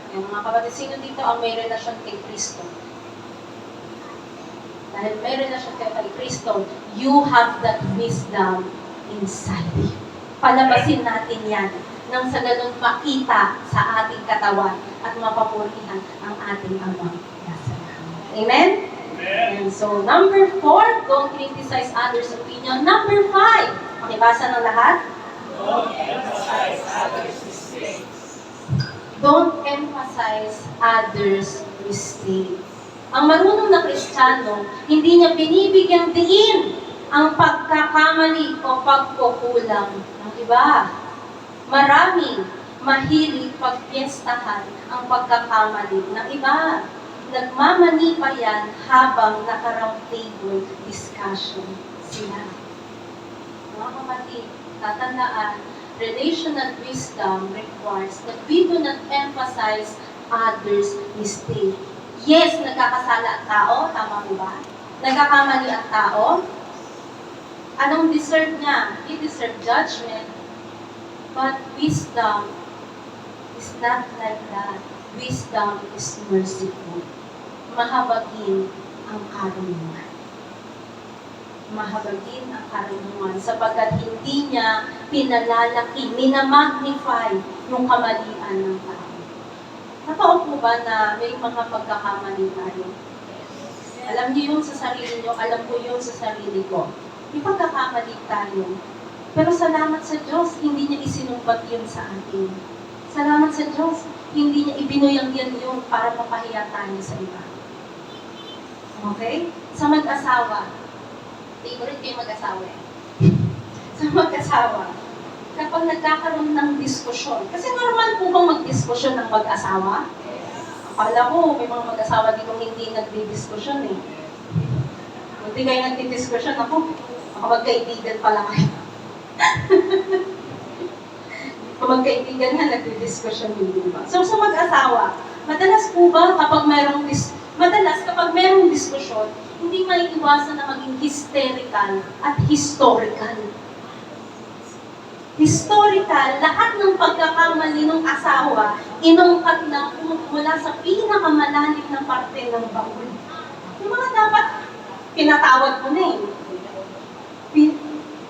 Kaya mga kapatid, sino dito ang may relasyon kay Kristo? Dahil may relasyon kayo kay Kristo, you have that wisdom inside you. Palabasin natin yan nang sa ganun makita sa ating katawan at mapapurihan ang ating Amang nasa langit. Amen? And so, number 4, don't criticize others' opinion. Number 5, makibasa ng lahat? Don't emphasize others' mistakes. Don't emphasize others' mistakes. Ang marunong na Kristiyano, hindi niya binibigyang diin ang pagkakamali o pagkukulang ng iba. Maraming mahilig pagpiestahan ang pagkakamali ng iba. Nagmamani pa yan habang naka-round table discussion sila. Mga kapatid, tatandaan, relational wisdom requires that we do not emphasize others' mistake. Yes, nagkakasala ang tao, tama po ba? Nagkakamali ang tao. Anong deserve niya? He deserve judgment. But wisdom is not like that. Wisdom is merciful. Mahabagin ang karunungan. Mahabagin ang karunungan sapagkat hindi niya pinalalaki, minamagnify yung kamalian ng tao. Totoo po ba na may mga pagkakamali tayo? Alam niyo yun sa sarili niyo, alam ko yun sa sarili ko. May pagkakamali tayo. Pero salamat sa Diyos, hindi niya isinumbat yun sa atin. Salamat sa Diyos, hindi niya ibinuyang yan yun para mapahiya tayo sa iba. Okay? Sa mag-asawa, favorite kayo mag-asawa eh. Sa mag-asawa, kapag nagkakaroon ng diskusyon, kasi normal po bang mag-diskusyon ng mag-asawa? Akala ko, may mga mag-asawa dito hindi nagdi-diskusyon eh. Hindi kayo nagdi-diskusyon, ako magkaibigan pala kayo. Kung magkaibigan nga, nagdi-diskusyon hindi ba? So sa mag-asawa, madalas po ba kapag kapag mayroong diskusyon, hindi maiiwasan na maging hysterical at historical. Historical, lahat ng pagkakamali ng asawa, inungkat na mula sa pinakamalalim na parte ng baul. Yung mga dapat, pinatawad mo na eh.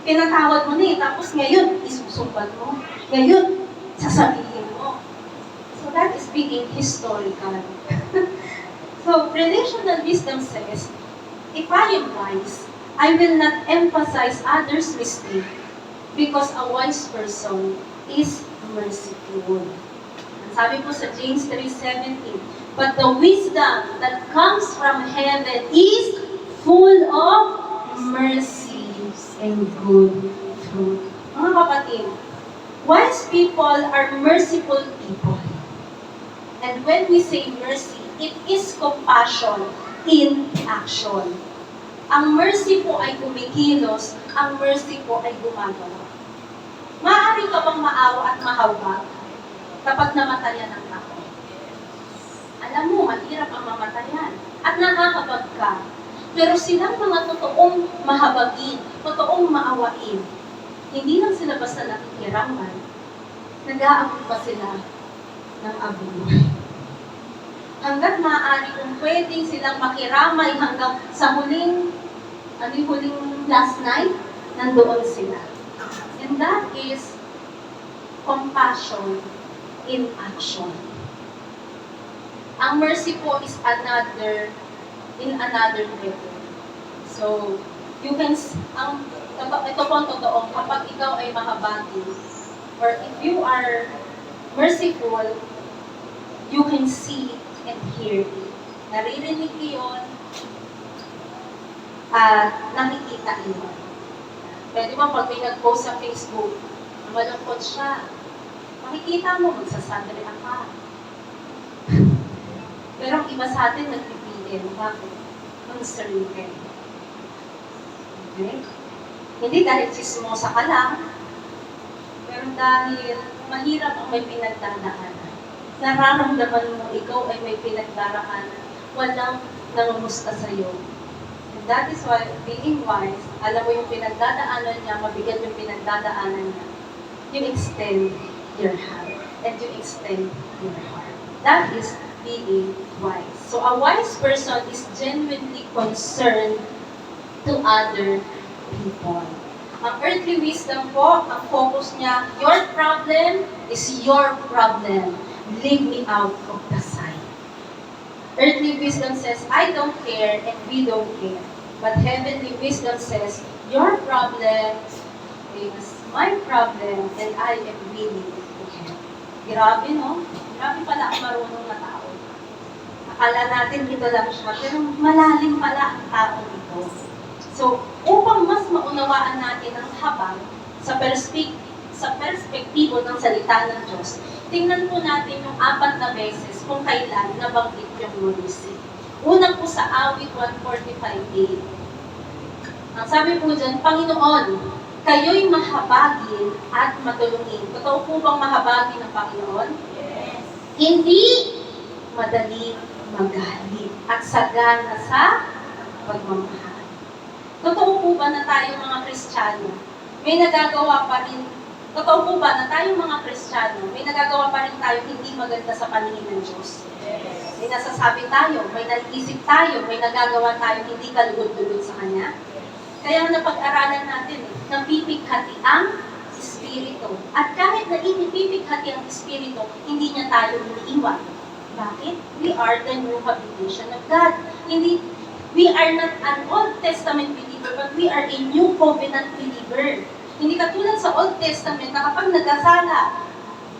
Pinatawad mo na eh, tapos ngayon, isusumbat mo. Ngayon, sasabihin mo. So that is being historical. So, relational wisdom says, if I am wise, I will not emphasize others' mistake because a wise person is merciful. Ang sabi po sa James 3:17, but the wisdom that comes from heaven is full of mercy and good fruit. Mga kapatid, wise people are merciful people. And when we say mercy, it is compassion in action. Ang mercy po ay kumikilos, ang mercy po ay gumagawa. Maaari ka bang maawa at mahawag kapag namatayan ng tao? Alam mo, mahirap ang mamatayan at nakakabag ka. Pero silang mga totoong mahabagin, totoong maawain, hindi lang sila basta nakikiraman, nag-aabot pa sila ng abuloy. Hanggat maaari kung pwedeng silang makiramay hanggang sa huling last night, nandoon sila. And that is compassion in action. Ang mercy po is in another level. So, you can, ito po ang totoo, kapag ikaw ay mahabagin, or if you are merciful, you can see and hear it. Naririnig yun, nakikita yun. Pwede ba pag may nag-post sa Facebook, malungkot siya, makikita mo, magsasandali ka. Pero ang iba sa atin, nagpipigil. Bakit? Concerned ka. Okay? Hindi dahil chismosa ka lang, pero dahil mahirap ang may pinagdadaanan. Nararamdaman mo ikaw ay may pinagdaraanan, walang nangumusta sa'yo. And that is why, being wise, alam mo yung pinagdadaanan niya, mabigat yung pinagdadaanan niya, you extend your hand, and you extend your heart. That is being wise. So a wise person is genuinely concerned to other people. Ang earthly wisdom po, ang focus niya, your problem is your problem. Leave me out of the sight. Earthly wisdom says, I don't care and we don't care. But heavenly wisdom says, your problem is my problem and I am willing to help. Grabe, no? Grabe pala ang marunong na tao. Akala natin ito lang siya, pero malalim pala ang tao ito. So, upang mas maunawaan natin ang habang sa perspektibo ng salita ng Diyos, tingnan po natin yung 4 na beses kung kailan nabanggit yung mercy. Una po sa awit 145:8. Ang sabi po dyan, Panginoon, kayo'y mahabagin at matulungin. Totoo po bang mahabagin ng Panginoon? Yes. Hindi madali magalit at sagana sa pagmamahal. Totoo po ba na tayong mga Kristiyano, may nagagawa pa rin, totoo po ba na tayong mga Kristiyano, may nagagawa pa rin tayo hindi maganda sa paningin ng Diyos? May nasasabi tayo, may naiisip tayo, may nagagawa tayo hindi kalugod-lugod sa Kanya. Kaya napag-aralan natin, napipighati ang Espiritu. At kahit na inipipighati ang Espiritu, hindi niya tayo iniiwan. Bakit? We are the new habitation of God. We are not an Old Testament believer, but we are a new covenant believer. Hindi katulad sa Old Testament na kapag nagasala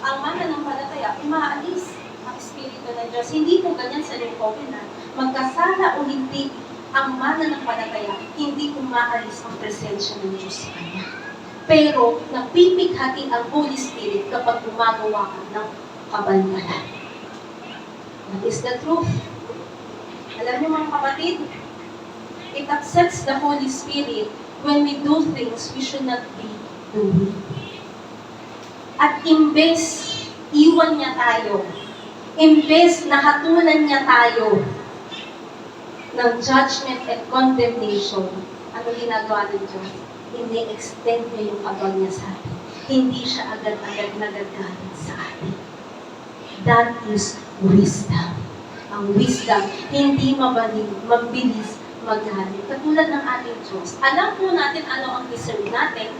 ang mananampalataya, umaalis ang Espiritu ng Diyos. Hindi po ganyan sa New Covenant. Magkasala o hindi ang mananampalataya, hindi umaalis ang presensya ng Diyos sa kanya. Pero napipighati ang Holy Spirit kapag gumagawa ka ng kabangalan. That is the truth. Alam niyo mga kapatid, it upsets the Holy Spirit when we do things we should not be doing. At imbes iwan niya tayo, imbes na hatulan niya tayo ng judgment and condemnation, ano ginagawa ng Diyos? Ini-extend niya yung abang niya sa atin. Hindi siya agad-agad nagagalit sa atin. That is wisdom. Ang wisdom, hindi mabilis magalit. Katulad ng ating Diyos. Alam po natin ano ang deserve natin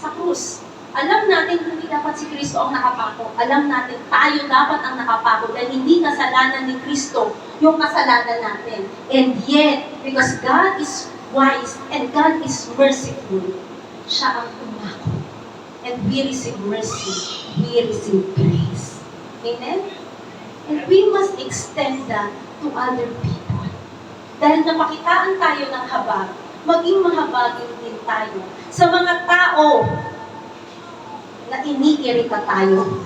sa krus. Alam natin hindi dapat si Kristo ang nakapako. Alam natin tayo dapat ang nakapako dahil hindi kasalanan ni Kristo yung kasalanan natin. And yet, because God is wise and God is merciful, siya ang tumako. And we receive mercy. We receive grace. Amen? And we must extend that to other people. Dahil napakitaan tayo ng habag, maging mahabagin din tayo sa mga tao na iniirita tayo.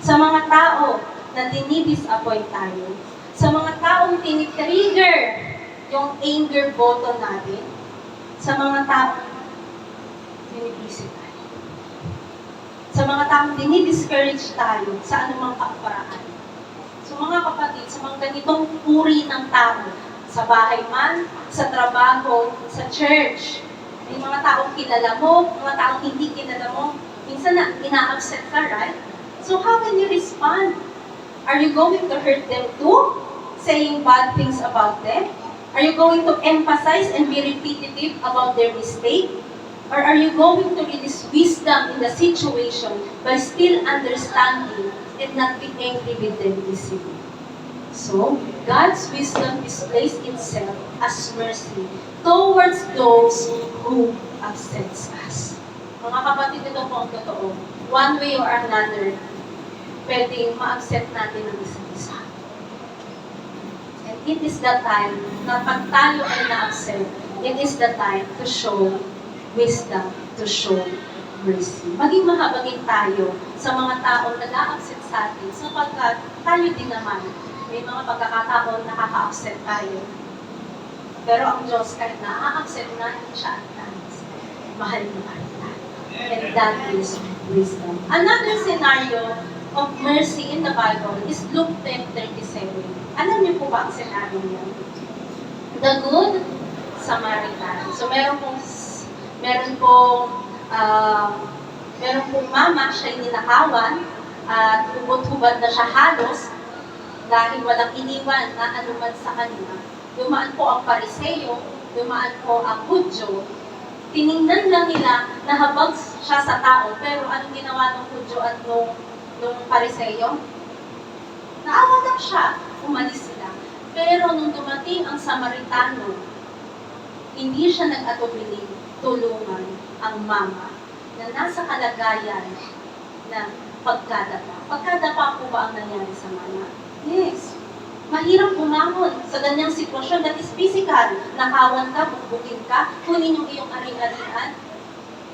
Sa mga tao na dinidisappoint tayo. Sa mga taong tinitrigger yung anger button natin. Sa mga taong dinibisi tayo. Sa mga taong dinidiscourage tayo sa anumang kaparaan. So mga kapatid, sa mga ganitong uri ng tao, sa bahay man, sa trabaho, sa church, may mga taong kilala mo, mga taong hindi kilala mo, minsan na ina-upset ka, right? So how can you respond? Are you going to hurt them too? Saying bad things about them? Are you going to emphasize and be repetitive about their mistake? Or are you going to release wisdom in the situation by still understanding and not be angry with them easily? So, God's wisdom displays itself as mercy towards those who upsets us. Mga kapatid, ito po ang totoo. One way or another, pwedeng ma-accept natin ang isa't isa. And it is the time na pag tayo ay na-accept, it is the time to show wisdom, to show mercy. Maging mahabagin tayo sa mga taong nag-a-upset sa atin sapagkat tayo din naman, may mga pagkakataon nakaka-upset tayo. Pero ang Diyos kahit na-a-upset na, hindi siya at-nais. Mahal na mahal tayo. And that is wisdom. Another scenario of mercy in the Bible is Luke 10:37. Alam niyo po ba ang scenario niya? The Good Samaritan. So meron pong mama, siya'y ninakawan, at hubot-hubad na siya halos dahil walang iniwan na anuman sa kanya. Dumaan po ang Pariseo, dumaan po ang Hudyo. Tiningnan lang nila na habang siya sa tao, pero anong ginawa ng Hudyo at nung Pariseo? Naawa lang siya, umalis sila. Pero nung dumating ang Samaritano, hindi siya nag-atubili tulungan ang mama na nasa kalagayan na pagkadapa. Pagkadapa po ba ang nangyari sa mama? Yes. Mahirap bumangon sa ganyang sitwasyon that is physical. Nakawan ka, bukbukin ka, kunin yung iyong ari-arian.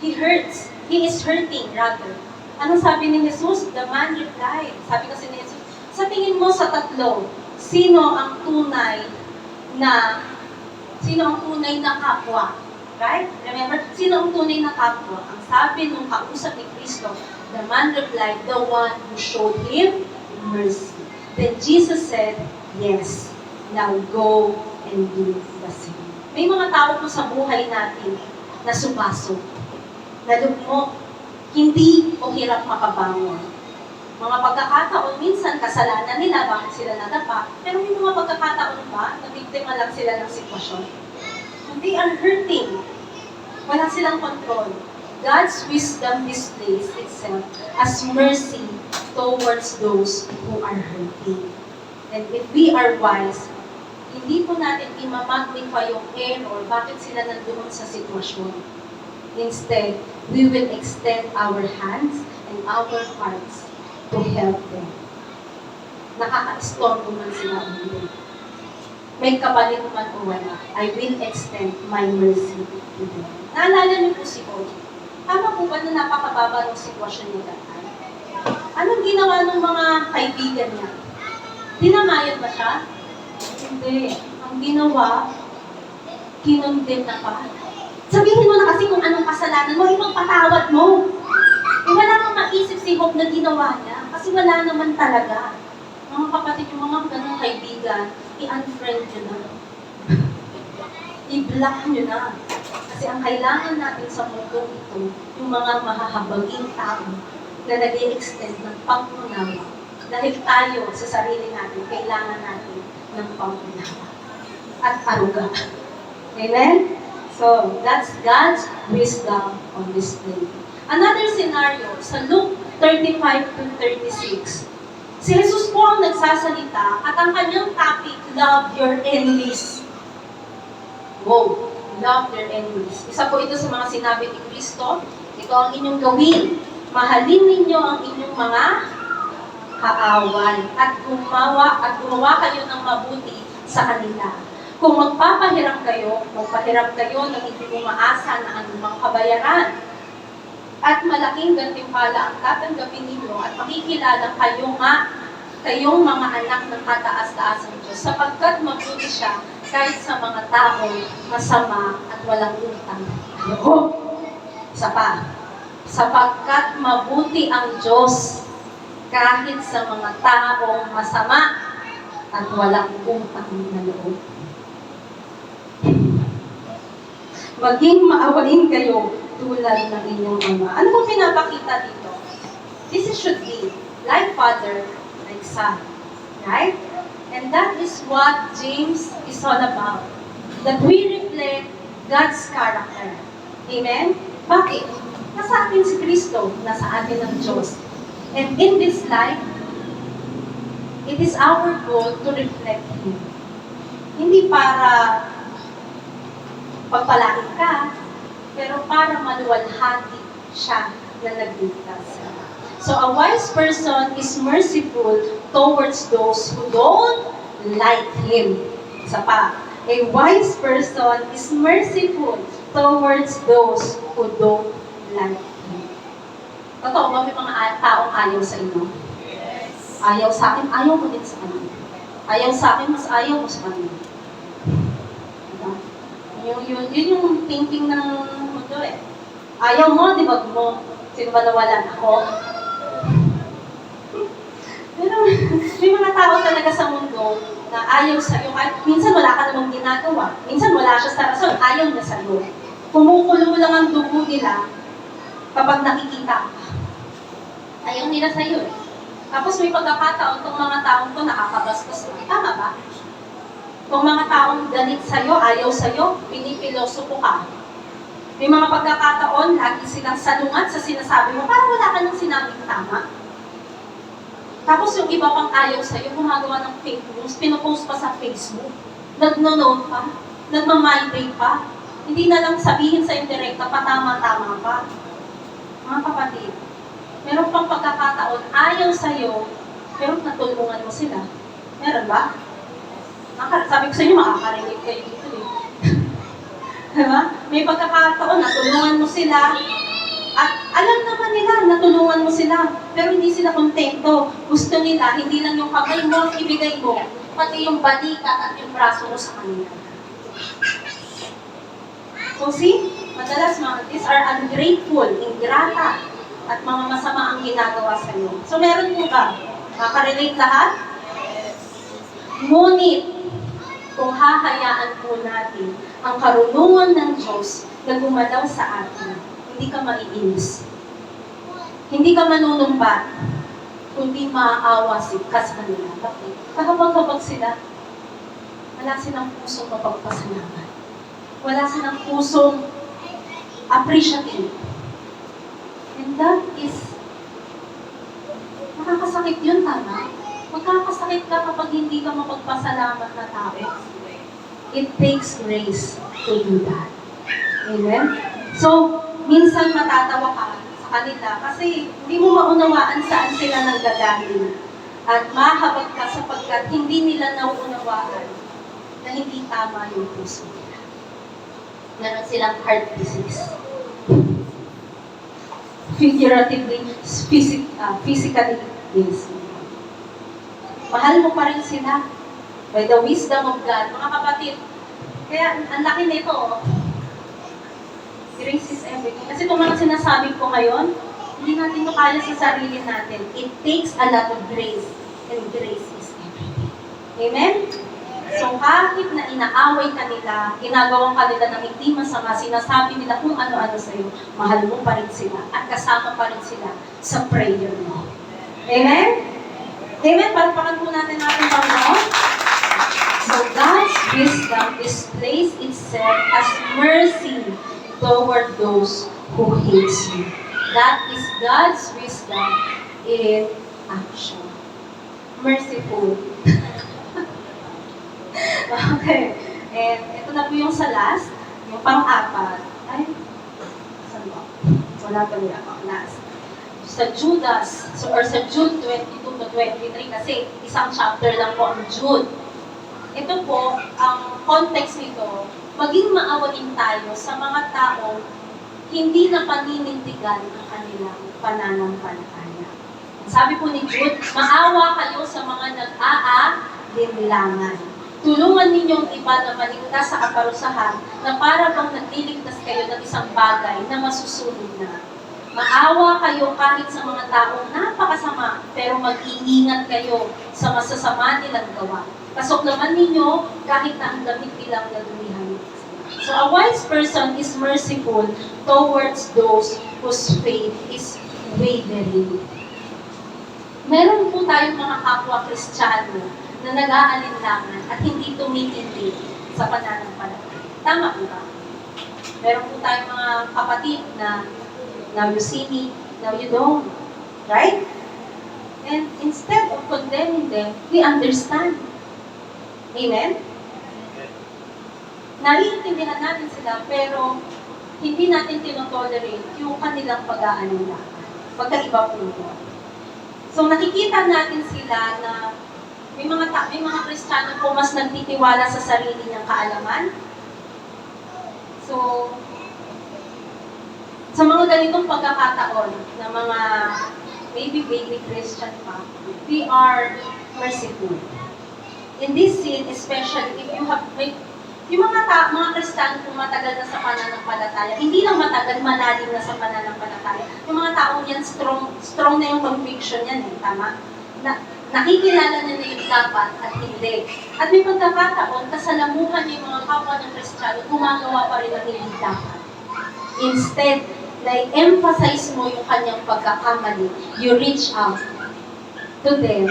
He hurts. He is hurting, rather. Anong sabi ni Jesus? The man replied. Sabi kasi ni Jesus, sa tingin mo sa tatlo, sino ang tunay na kapwa? Right? Remember, sino ang tunay na kapwa? Ang sabi nung kausap ni Kristo, the man replied, the one who showed him mercy. Then Jesus said, yes, now go and do the same. May mga tao po sa buhay natin na sumasok, na lugmok, hindi o hirap makabangon. Mga pagkakataon, minsan kasalanan nila, bakit sila nadapa, pero may mga pagkakataon ba, na biktima lang sila ng sitwasyon. They are hurting. Wala silang control. God's wisdom displays itself as mercy towards those who are hurting. And if we are wise, hindi po natin imamagnify yung error, bakit sila nandoon sa sitwasyon. Instead, we will extend our hands and our hearts to help them. Nakaka-istorbo man sila o hindi. May kapalit man o wala, I will extend my mercy to them. Naalala niyo po si Og. Tama po ba na napakababa ng sitwasyon niya dati? Anong ginawa ng mga kaibigan niya? Dinamayan ba siya? Hindi. Ang ginawa, kinondem na pa. Sabihin mo na kasi kung anong kasalanan mo, ibang patawad mo. Wala kang maisip si Job na ginawa niya. Kasi wala naman talaga. Mga kapatid, yung mga ganong kaibigan, i-unfriend nyo na. I-block nyo na. Kasi ang kailangan natin sa mundo ito, yung mga mahahabaging tao na nag-i-extend ng pangunawa. Dahil tayo sa sarili natin, kailangan natin ng pangunawa at aruga. Amen? So, that's God's wisdom on display. Another scenario, sa Luke 35 to 36, si Jesus po ang nagsasalita at ang kanyang topic, love your enemies. Wow, love your enemies. Isa po ito sa mga sinabi ni Kristo, ito ang inyong gawin. Mahalin ninyo ang inyong mga kaaway at gumawa kayo ng mabuti sa kanila. Kung magpapahiram kayo ng hindi umaasa na anumang kabayaran. At malaking gantimpala ang tatanggapin ninyo at makikilala kayong mga anak ng kataas-taasang Diyos sapagkat mabuti siya kahit sa mga tao masama at walang utang. Isa pa, sapagkat mabuti ang Diyos kahit sa mga taong masama at walang utang na loob. Maging maawain kayo tulad ng inyong ama. Ano po pinapakita dito? This should be like father, like son. Right? And that is what James is all about. That we reflect God's character. Amen? Bakit? Nasa atin si Kristo, nasa atin ang Diyos. And in this life, it is our goal to reflect Him. Hindi para pagpalain ka, pero para maluwalhati siya na nagligtas. So a wise person is merciful towards those who don't like him. Isa pa, a wise person is merciful towards those who don't like him. Totoo ba may mga taong ayaw sa inyo? Yes. Ayaw sa akin, ayaw mo din sa kanila. Ayaw sa akin, mas ayaw mo sa kanila. Diba? Yun yung thinking ng mundo eh. Ayaw mo, di ba mo? Sino ba nawalan? Ako? Pero may mga tao talaga sa mundo na ayaw sa'yo. Minsan wala ka namang ginagawa. Minsan wala siya sa rason. Ayaw niya sa'yo. Kumukulo lang ang dugo nila kapag nakikita ka. Ayaw nila sa'yo eh. Tapos may pagkakataon itong mga taong to nakakabastos mo. Tama ba? Kung mga taong galit sa'yo, ayaw sa'yo, pinipilosopo ka. May mga pagkakataon, lagi silang salungat sa sinasabi mo, parang wala ka nang sinabing tama. Tapos yung iba pang ayaw sa'yo, gumagawa ng fake news, pinopost pa sa Facebook, nagno-note pa, nagmamigrate pa, hindi na lang sabihin sa indirekta, patama-tama pa. Mga kapatid, meron pang pagkakataon, ayaw sa'yo, pero natulungan mo sila. Meron ba? Sabi ko sa inyo, makakarinig kayo dito eh. Diba? May pagkakataon, natulungan mo sila, at alam naman nila, natulungan mo sila, pero hindi sila kontento. Gusto nila, hindi lang yung kamay mo, ibigay mo, pati yung balikat at yung braso mo sa kanila. So see, madalas these are ungrateful, ingrata, at mga masama ang ginagawa sa iyo. So meron po ba Makarelate lahat? Ngunit, kung hahayaan po natin ang karunungan ng Diyos na gumalaw sa atin, hindi ka maiinis. Hindi ka manunumbat, kundi maaawa ka sa kanila. Bakit? Kahabag-habag sila. Wala silang pusong mapagpasalamat. Wala silang pusong appreciative. And that is, nakakasakit yun, tama? Magkakasakit ka kapag hindi ka mapagpasalamat na tao. It takes grace to do that. Amen? So, minsan matatawa ka sa kanila kasi hindi mo maunawaan saan sila nanggagaling. At mahabag ka sapagkat hindi nila nauunawaan na hindi tama yung puso nila. Meron silang heart disease. Figuratively, physically, yes. Mahal mo pa rin sila by the wisdom of God. Mga kapatid, kaya ang laki nito, grace is everything. Kasi itong mga sinasabi ko ngayon, hindi natin ito kaya sa sarili natin. It takes a lot of grace, and grace is everything. Amen? So kahit na inaaway ka nila, ginagawang ka nila ng hindi masama, sinasabi nila kung ano-ano sa'yo, mahal mo pa rin sila at kasama pa rin sila sa prayer mo. Amen? Amen? Palpakan po natin ating Panginoon. So God's wisdom displays itself as mercy toward those who hate you. That is God's wisdom in action. Merciful. Okay. And ito na po yung sa last, yung pang-apat. Ay, saan ba? Wala pa niya ako. Last. Sa Judas, or sa Jude 22 to 23, kasi isang chapter lang po ang Jude. Ito po, ang context nito, maging maawain tayo sa mga taong hindi na paninindigan ang kanilang pananampalataya. Sabi po ni Jude, maawa kayo sa mga nag-aalinlangan. Tulungan ninyong iba na maligtas sa kaparusahan na para bang nagliligtas kayo ng isang bagay na masusunod na. Maawa kayo kahit sa mga taong napakasama, pero mag-iingat kayo sa masasama nilang gawa. Kasoklaman ninyo kahit na ang damit nilang nadumihan. So a wise person is merciful towards those whose faith is wavering. Meron po tayong mga kapwa Kristiyano na nag-aalinlangan at hindi tumitindi sa pananampalataya. Tama po ba? Meron po tayong mga kapatid na now you see me, now you don't. Right? And instead of condemning them, we understand. Amen? Naiintindihan natin sila, pero hindi natin tinotolerate yung kanilang pag-aalinlangan. Pagkaiba po yun. So nakikita natin sila na may mga Kristiyano po mas nagtitiwala sa sarili niyang kaalaman. So, sa mga ganitong pagkakataon na mga maybe baby Christian pa, we are merciful. In this scene, especially if you have, yung mga Kristiyano kung matagal na sa pananampalataya, hindi lang matagal, malalim na sa pananampalataya. Yung mga taong yan, strong na yung conviction yan, tama? Nakikilala niya na yung dapat at hindi. At may pagkakataon, kasalamuhan niya yung mga kapwa ng Kristiyano, gumagawa pa rin ng hindi dapat. Instead, na-emphasize mo yung kanyang pagkakamali, you reach out to them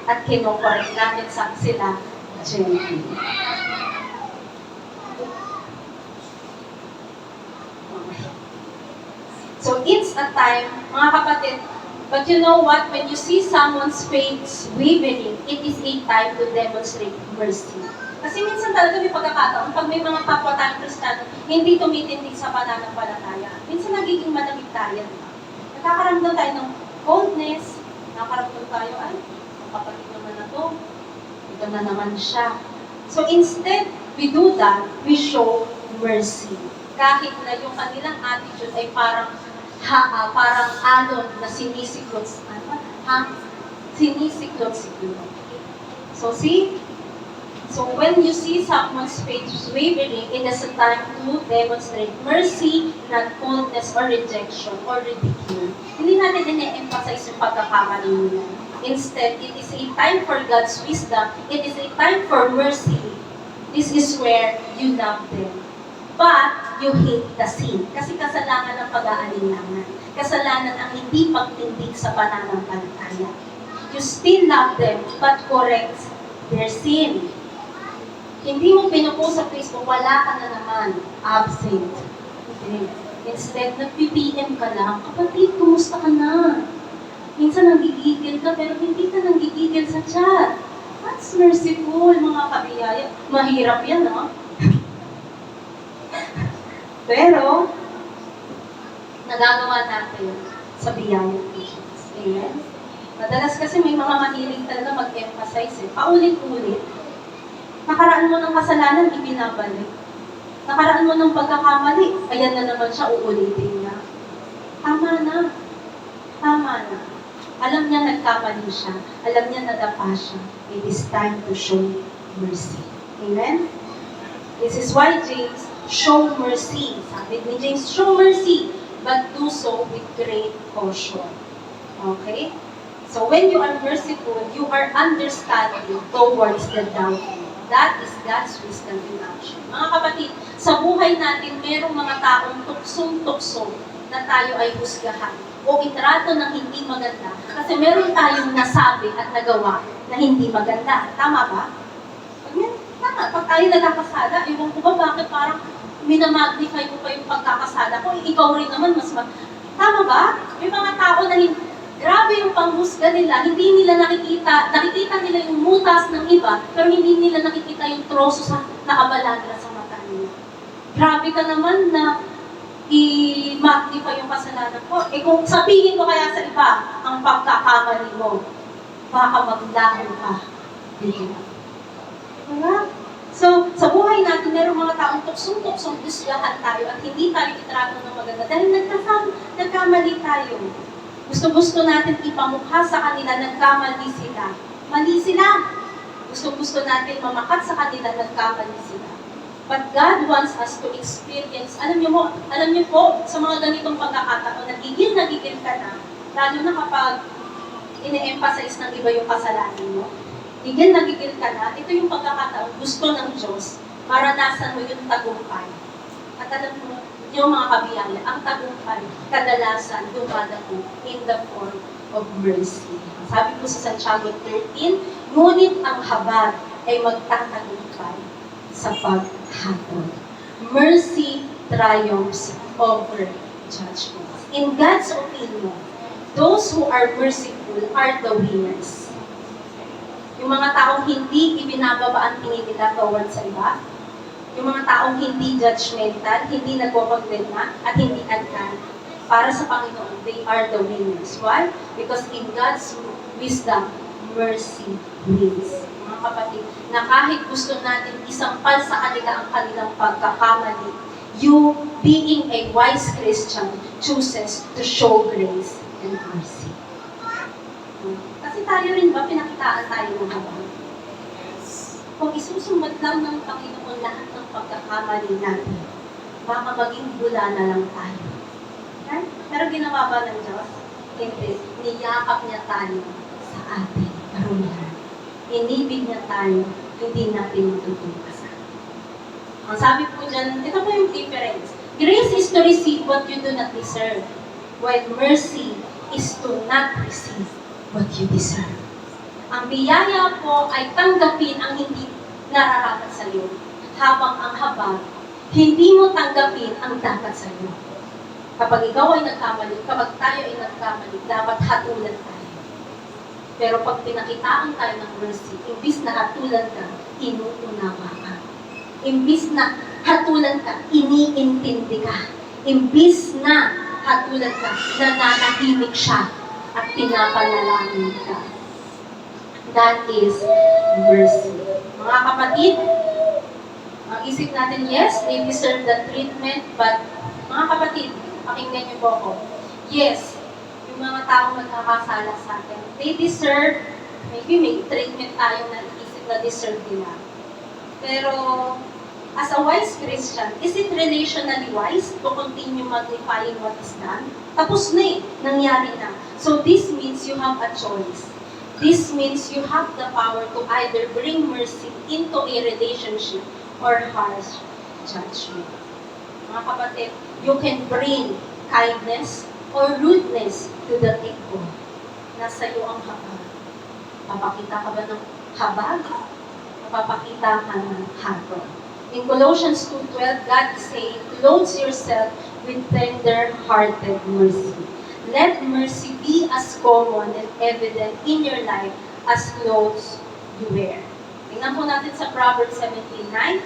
at kinokorek natin sa sila gently. So it's a time, mga kapatid, but you know what? When you see someone's faith wavering, it is a time to demonstrate mercy. Kasi minsan talaga may pagkakataon, pag may mga kapwa tayong Kristiyano, hindi tumitindig sa pananampalataya. Minsan nagiging malamig tayo. Nagkakaramdam tayo ng coldness, nakakaramdam tayo, ay, ang kapatid naman na to, ito na naman siya. So instead, we do that, we show mercy. Kahit na yung kanilang attitude ay parang alon na sinisiklot siguro. So see? So when you see someone's faith wavering, it is a time to demonstrate mercy, not coldness or rejection or ridicule. Hindi natin din i-emphasize yung pagkakamali nila. Instead, it is a time for God's wisdom. It is a time for mercy. This is where you love them. But you hate the sin. Kasi kasalanan ng pag-aalinlangan. Kasalanan ang hindi pagtindig sa pananampalataya. You still love them, but correct their sin. Hindi mo pinupost sa Facebook, wala ka na naman, absent. Hindi. Instead, nag-PM ka lang, kapatid, kumusta ka na? Minsan nanggigigil ka, pero hindi ka nanggigigil sa chat. That's merciful, mga kabiyaya. Mahirap yan, no? Pero, nagagawa natin sa biyaya ng Diyos. Amen? Madalas kasi may mga mahilig talaga mag-emphasize. Paulit-ulit. Nakaraan mo ng kasalanan, ibinabalik. Nakaraan mo ng pagkakamali, ayan na naman siya, uulitin niya. Tama na. Tama na. Alam niya nagkamali siya. Alam niya nadapa siya. It is time to show mercy. Amen? This is why James, show mercy. Sabi ni James, show mercy, but do so with great caution. Okay? So when you are merciful, you are understanding towards the doubtful. That is God's wisdom in action. Mga kapatid, sa buhay natin, merong mga taong tuksong-tuksong na tayo ay husgahan o itrato ng hindi maganda kasi meron tayong nasabi at nagawa na hindi maganda. Tama ba? Tama. Pag tayo nagkakasala, ewan ko ba bakit parang minamagnify mo pa yung pagkakasala ko, ikaw rin naman mas Tama ba? May mga tao na grabe yung panghusga nila, hindi nila nakikita nila yung mutas ng iba, pero hindi nila nakikita yung troso sa nakabaladra sa mata nila. Grabe ka naman na i-magnify yung kasalanan ko. Eh kung sabihin ko kaya sa iba ang pagkakamali mo, baka maglaho ka. Diba? So, sa buhay natin, meron mga taong tuksong-tuksong husgahan tayo at hindi tayo itrato ng maganda dahil nagkamali tayo. Gusto-gusto natin ipamukha sa kanila, nagkamali sila. Mali sila. Gusto-gusto natin mamakat sa kanila, nagkamali sila. But God wants us to experience, alam niyo po, sa mga ganitong pagkakataon, nagigil ka na, lalo na kapag ine-emphasize ng iba yung kasalanan mo. Nagigil ka na, ito yung pagkakataon, gusto ng Diyos, maranasan mo yung tagumpay. At alam mo, yung mga kabiyaya, ang tagumpay, kadalasan dumadating in the form of mercy. Sabi po sa Santiago 13, ngunit ang habag ay magtatagumpay sa paghatol. Mercy triumphs over judgment. In God's opinion, those who are merciful are the winners. Yung mga taong hindi ibinababa ang tingin nila towards sa iba, yung mga taong hindi judgmental, hindi nagpapagdena, at hindi adkan, para sa Panginoon, they are the winners. Why? Because in God's wisdom, mercy wins. Mga kapatid, na kahit gusto natin isampal sa kanila ang kanilang pagkakamali, you, being a wise Christian, chooses to show grace and mercy. Kasi tayo rin ba, pinakitaan tayo ng habang? Kung isusumbat lang ng Panginoon lahat ng pagkakamali natin, baka maging bula na lang tayo. Okay? Pero ginawa ba ng Diyos? Hindi. Niyakap niya tayo sa ating karumihan. Inibig niya tayo, hindi natin matutupasan. Ang sabi po dyan, ito po yung difference. Grace is to receive what you do not deserve, while mercy is to not receive what you deserve. Ang biyaya po ay tanggapin ang hindi nararapat sa iyo, habang ang habag, hindi mo tanggapin ang dapat sa iyo. Kapag ikaw ay nagkamali, kapag tayo ay nagkamali, dapat hatulan tayo. Pero pag pinakitaan tayo ng mercy, imbis na hatulan ka, inuunawa ka. Imbis na hatulan ka, iniintindi ka. Imbis na hatulan ka, nananahimik siya at pinapanalangin ka. That is mercy. Mga kapatid, ang isip natin, yes, they deserve the treatment, but mga kapatid, pakinggan niyo po ako. Yes, yung mga taong nagkakasala sa atin, they deserve, maybe may treatment tayo na isip na deserve nila. Pero, as a wise Christian, is it relationally wise to continue magnifying what is done? Tapos na eh, nangyari na. So this means you have a choice. This means you have the power to either bring mercy into a relationship or harsh judgment. Mga kapatid, you can bring kindness or rudeness to the table. Nasa iyo ang habag. Papakita ka ba ng habag? Papakita ka ng habag. In Colossians 2:12, God is saying, clothe yourself with tender-hearted mercy. Let mercy be as common and evident in your life as clothes you wear. Tingnan po natin sa Proverbs 17:9.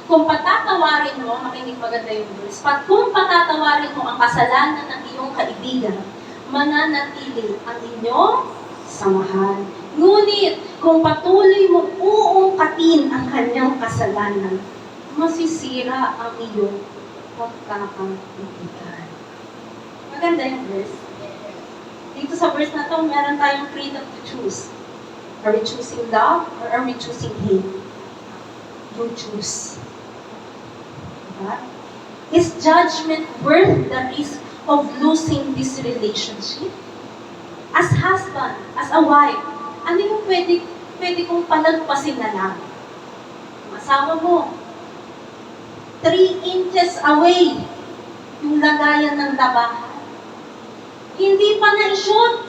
Kung patatawarin mo, makinig maganda yung verse, kung patatawarin mo ang kasalanan ng iyong kaibigan, mananatili ang inyong samahan. Ngunit, kung patuloy mo uungkatin ang kanyang kasalanan, masisira ang iyong pagkakaibigan. Maganda yung verse. Dito sa verse na to, meron tayong freedom to choose. Are we choosing love or are we choosing hate? You choose. Diba? Is judgment worth the risk of losing this relationship? As husband, as a wife, ano yung pwede kong palagpasin na lang? Ang asawa mo, 3 inches away yung lagayan ng labahan. Hindi pa na-shoot.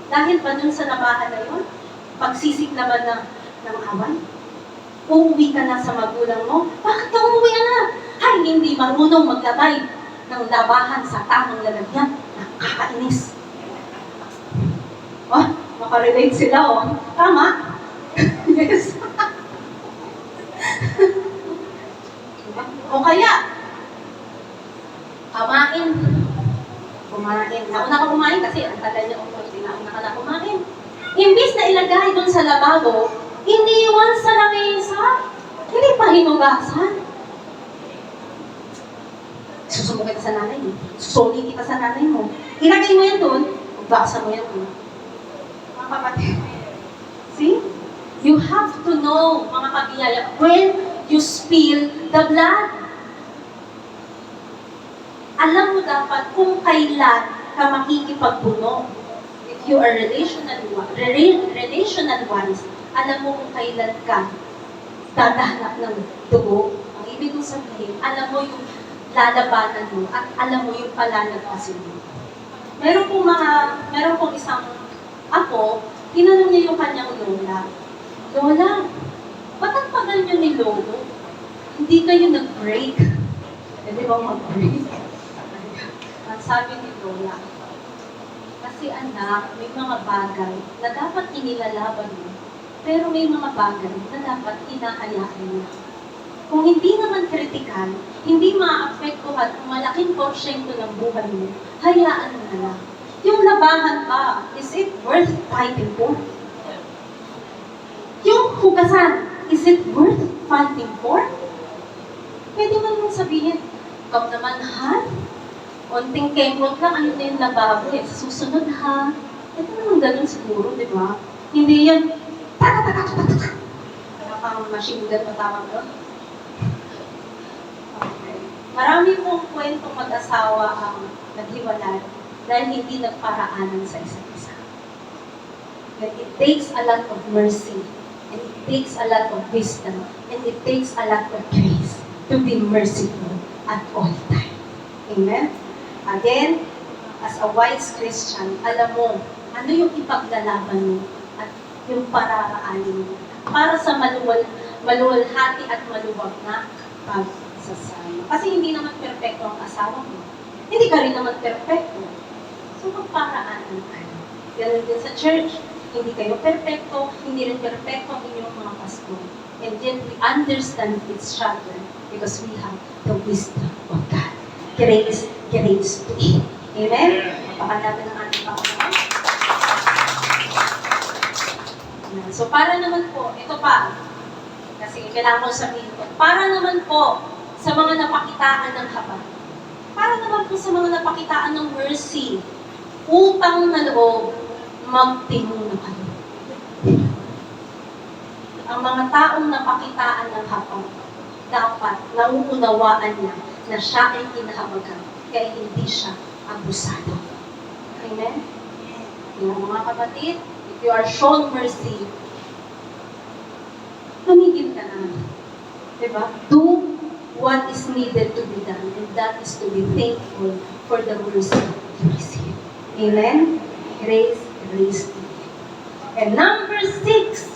Dahil ba dun sa labahan na yun, pagsisiklaban ng awan, uuwi ka na sa magulang mo, bakit ka umuwi na? Ay, hindi marunong maglagay ng labahan sa tamang lalagyan. Nakakainis. Oh, makarelate sila, oh. Tama? Yes. O kaya, kumain. Nauna ka kumain kasi ang tagal niya nauna ka na kumain. Imbis na ilagay doon sa lababo, iniwan sa lamesa. Hindi pa hinugasan. Susumo kita sa nanay mo. Susuli kita sa nanay mo. Ilagay mo yan doon, hugasan mo yan doon. Mga kapatid. See? You have to know, mga kabiyaya, when you spill the blood. Alam mo dapat kung kailan ka makikipagbuno. If you are relational-wise, alam mo kung kailan ka dadahanap ng dugo. Ang ibig kong sabihin, alam mo yung lalabanan mo at alam mo yung palalagpasin mo. Meron pong isang ako, tinanong niya yung kanyang lola, Lola, ba't ang tagal niyo ni Lolo? Hindi kayo nag-break. Pwede ba mag-break? Ang sabi ni Lola, kasi anak, may mga bagay na dapat inilalaban mo, pero may mga bagay na dapat inahayaan mo. Kung hindi naman kritikal, hindi maapektuhan ang malaking porsyento ng buhay mo, hayaan mo na lang. Yung labahan ba, is it worth fighting for? Yung hugasan, is it worth fighting for? Pwede man mong sabihin, ikaw naman, ha? Konting kemot lang, ano na yung lababo eh. Sa susunod, ha? Ito naman ganun siguro, di ba? Hindi yan, ta-ta-ta-ta-ta-ta-ta. Parang machine gun matawag doon. Okay. Marami pong kwentong mag-asawa ang naghiwalay dahil hindi nagparaanan sa isa't isa. But it takes a lot of mercy, and it takes a lot of wisdom, and it takes a lot of grace to be merciful at all time. Amen? Again, as a wise Christian, alam mo, ano yung ipaglalaban mo at yung pararaanin mo para sa maluwalhati at maluwag na pagsasama. Kasi hindi naman perfecto ang asawa mo. Hindi ka rin naman perfecto. So, magparaanan kayo. Ganun din sa church. Hindi kayo perfecto, hindi rin perfecto ang inyong mga pastor. And yet, we understand each other because we have the wisdom of God. Grace to eat. Amen? Pakan natin ang ating Panginoon. So, para naman po, ito pa, kasi kailangan ko sabihin ko, para naman po sa mga napakitaan ng habag, para naman po sa mga napakitaan ng mercy, utang na loob, magtinong na kayo. Ang mga taong napakitaan ng habag, dapat nauunawaan niya na siya ay kinahabagan, kaya hindi siya abusado. Amen? Kaya mga kapatid, if you are shown mercy, tumigil ka na. Diba? Do what is needed to be done, and that is to be thankful for the mercy you receive. Amen? Grace, grace to you. And number six,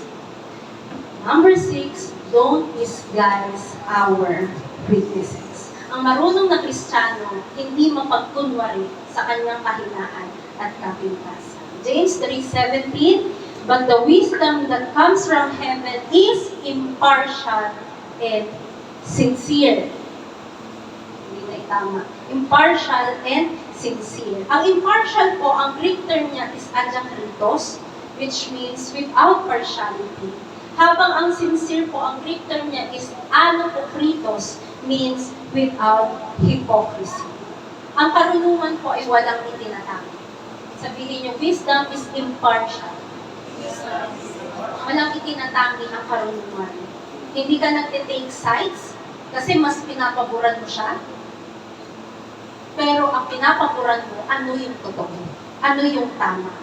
don't disguise our weaknesses. Ang marunong na Kristiyano, hindi mapagkunwari sa kanyang kahinaan at kapintasan. James 3:17, but the wisdom that comes from heaven is impartial and sincere. Hindi na itama. Impartial and sincere. Ang impartial po, ang Greek term niya is adiakritos, which means without partiality. Habang ang sincere po, ang Greek term niya is anapokritos, means without hypocrisy. Ang karunungan po ay walang itinatanggi. Sabihin niyo, wisdom is impartial. Walang itinatanggi ang karunungan. Hindi ka nagte-take sides kasi mas pinapaboran mo siya. Pero ang pinapaboran mo, ano yung totoo? Ano yung tama?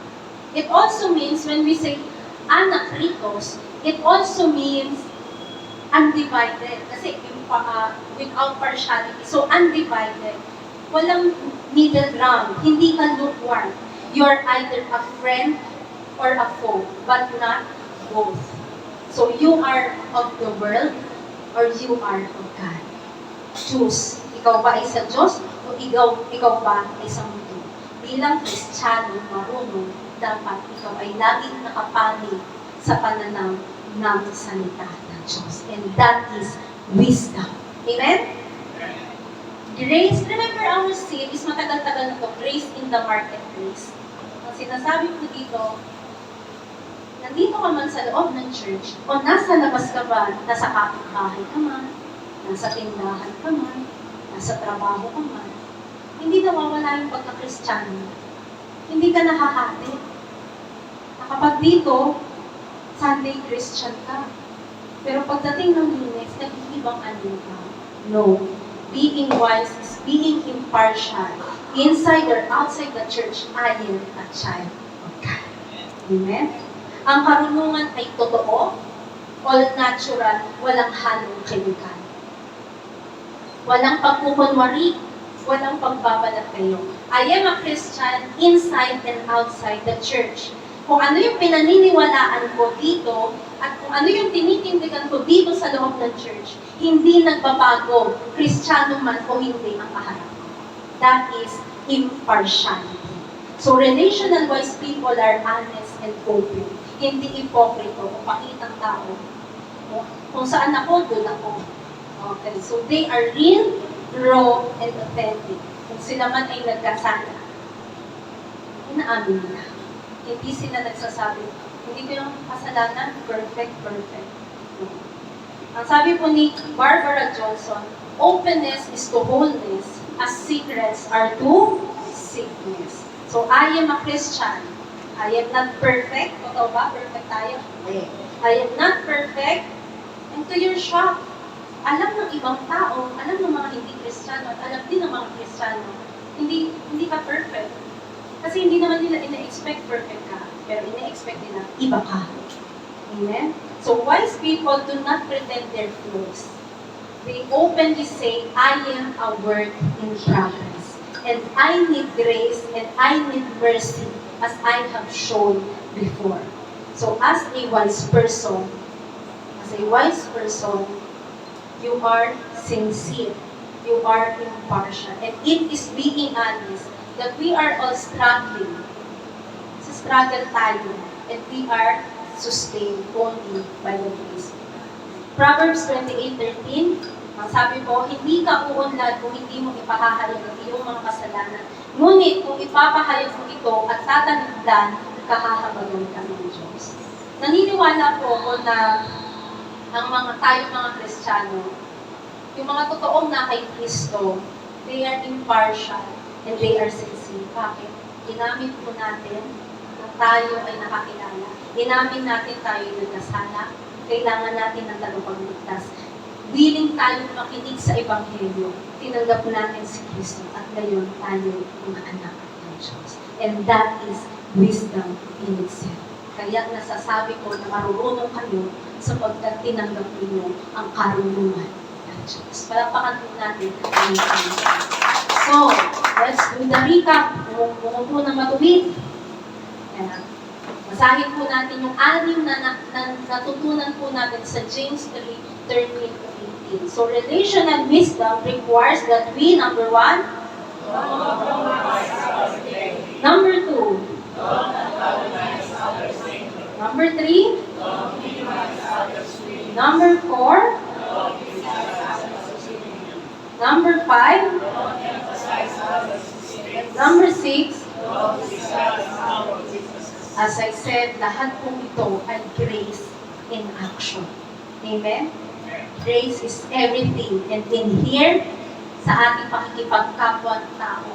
It also means, when we say anakritos, it also means undivided. Kasi without partiality. So, undivided. Walang middle ground. Hindi ka lukewarm. You're either a friend or a foe, but not both. So, you are of the world or you are of God. Choose. Ikaw ba ay sa Diyos o ikaw ba ay sa mundo? Bilang Kristiyano, marunong, dapat ikaw ay laging nakapanig sa pananaw ng salita ng Diyos. And that is wisdom. Amen? Grace, remember our series, matagal-tagal na to, Grace in the Marketplace. Ang sinasabi ko dito, nandito ka man sa loob ng church, o nasa labas ka ba, nasa kapitbahay ka man, nasa tindahan ka man, nasa trabaho ka man, hindi nawawala yung pagka-Kristiyano. Hindi ka nahahati. Kapag dito, Sunday Christian ka. Pero pagdating ng Lunes, nag-iibang ano ka. No. Being wise is being impartial. Inside or outside the church, I am a child of God. Amen? Ang karunungan ay totoo, all natural, walang halong kemikal. Walang pagkukunwari, walang pagbabalat kayo. I am a Christian inside and outside the church. Kung ano yung pinaniniwalaan ko dito, at kung ano yung tinitindigan ko dito sa loob ng church, hindi nagbabago, Kristiyano man o hindi ang kaharap ko. That is impartiality. So relational-wise people are honest and open. Hindi ipokrito o pakitang tao. Kung saan ako, doon ako. Okay, so they are real, raw, and authentic. Kung sila man ay nagkasala, inaamin nila. Hindi sila nagsasabi, hindi ko yung kasalanan, perfect. No. Ang sabi po ni Barbara Johnson, openness is to wholeness, as secrets are to sickness. So, I am a Christian. I am not perfect. Totoo ba? Perfect tayo? Hindi. I am not perfect. And to your shock, alam ng ibang tao, alam ng mga hindi Kristiyano, at alam din ng mga Kristiyano, hindi ka perfect. Kasi hindi naman nila ina-expect perfect ka, pero ina-expect nila, iba ka. Amen? So, wise people do not pretend their flaws. They openly say, I am a work in progress. And I need grace and I need mercy as I have shown before. So, as a wise person, you are sincere. You are impartial. And it is being honest that we are all struggling. Sa struggle tayo. And we are sustained only by the grace of God. Proverbs 28:13, ang sabi po, hindi ka uunlad kung hindi mo ipahahayag ang iyong mga kasalanan. Ngunit kung ipapahayag mo ito at tatanigdan, kahahabagan ka ng Diyos. Naniniwala po ako na ang mga Kristiyano, yung mga totoong na kay Kristo, they are impartial and they are sincere. Bakit? Ginamit po natin na tayo ay nakakilala. Inamin natin tayo yung nagkasala. Kailangan natin ng tagapagligtas. Willing tayong makinig sa Ebanghelyo. Tinanggap natin si Kristo at ngayon tayo mga anak ng Diyos. And that is wisdom in itself. Kaya nasasabi ko na marunong kayo sapagkat tinanggap ninyo ang karunungan ng Diyos. Palapakan po natin ang Diyos. So, let's do the recap. Kung po na matuwid. Basahin po natin yung anim na natutunan po natin sa James 3:13-18. So, relational wisdom requires that we, number 1, number 2, number 3, number 4, number 5, number 6, as I said, lahat po ito ay grace in action. Amen? Grace is everything. And in here, sa ating pakikipagkapwa-tao,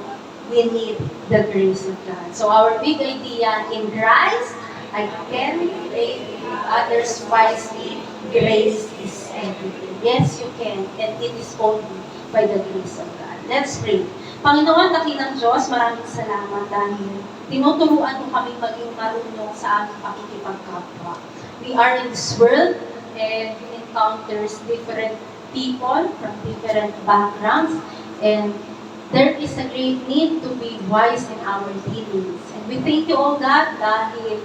we need the grace of God. So our big idea in Christ, I can relate with others wisely. Grace is everything. Yes, you can. And it is only by the grace of God. Let's pray. Panginoon, dakilang Diyos, maraming salamat dahil tinuturuan mo kami maging marunong sa aming pakikipagkapwa. We are in this world and we encounters different people from different backgrounds, and there is a great need to be wise in our dealings. And we thank you, O God, dahil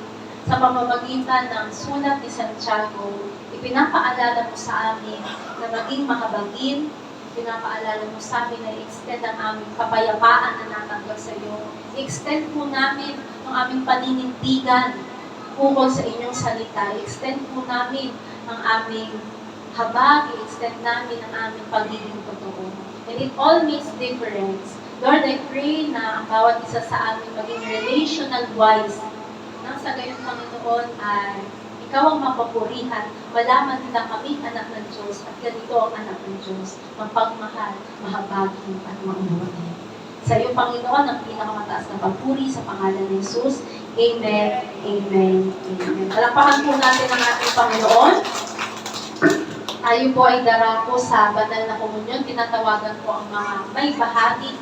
sa pamamagitan ng sulat ni Santiago, ipinapaalala mo sa amin na maging mahabagin, pinapaalala mo sa amin na i-extend ang aming kapayapaan na natanggap sa iyo. I-extend po namin ang aming paninindigan ukol sa inyong salita. I-extend po namin ang aming habag, i-extend namin ang aming pagiging totoo. And it all makes difference. Lord, I pray na ang bawat isa sa amin maging relational wise. Nang sa gayon, Panginoon, ay ikaw ang mapapurihan, malaman nila kami anak ng Diyos at ganito ang anak ng Diyos, mapagmahal, mahabagin at maunawain. Sa iyo, Panginoon, ang pinakamataas na papuri sa pangalan ng Jesus. Amen, amen, amen. Palakpakan po natin ang ating Panginoon. Tayo po ay darako sa banal na komunyon. Tinatawagan po ang mga may bahagi.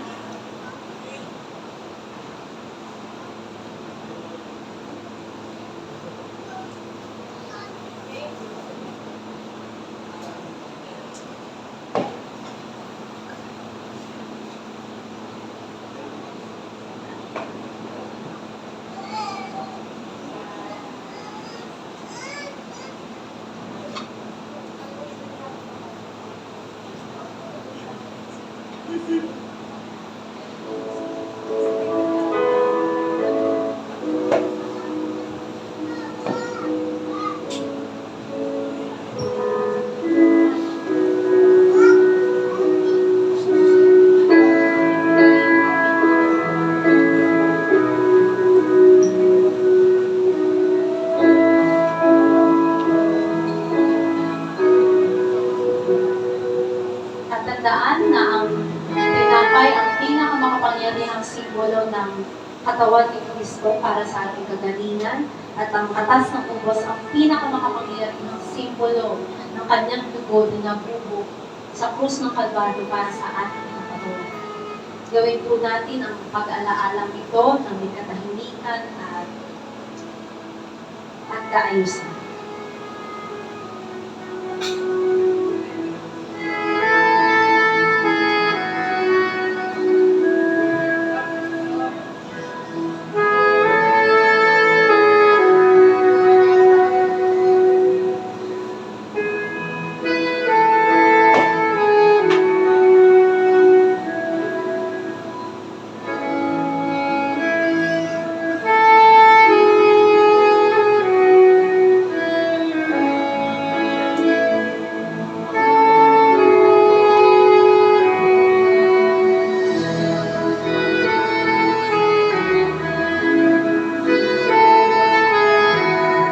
Tandaan na ang tinapay ang pinakamakapangyarihang simbolo ng katawan ni Kristo para sa ating kagalingan, at ang katas ng ubos ang pinakamakapangyarihang simbolo ng kanyang dugo na nabubo sa krus ng Kalbaryo para sa ating katawan. Gawin po natin ang pag-alaalang ito ng may katahimikan at kaayusan.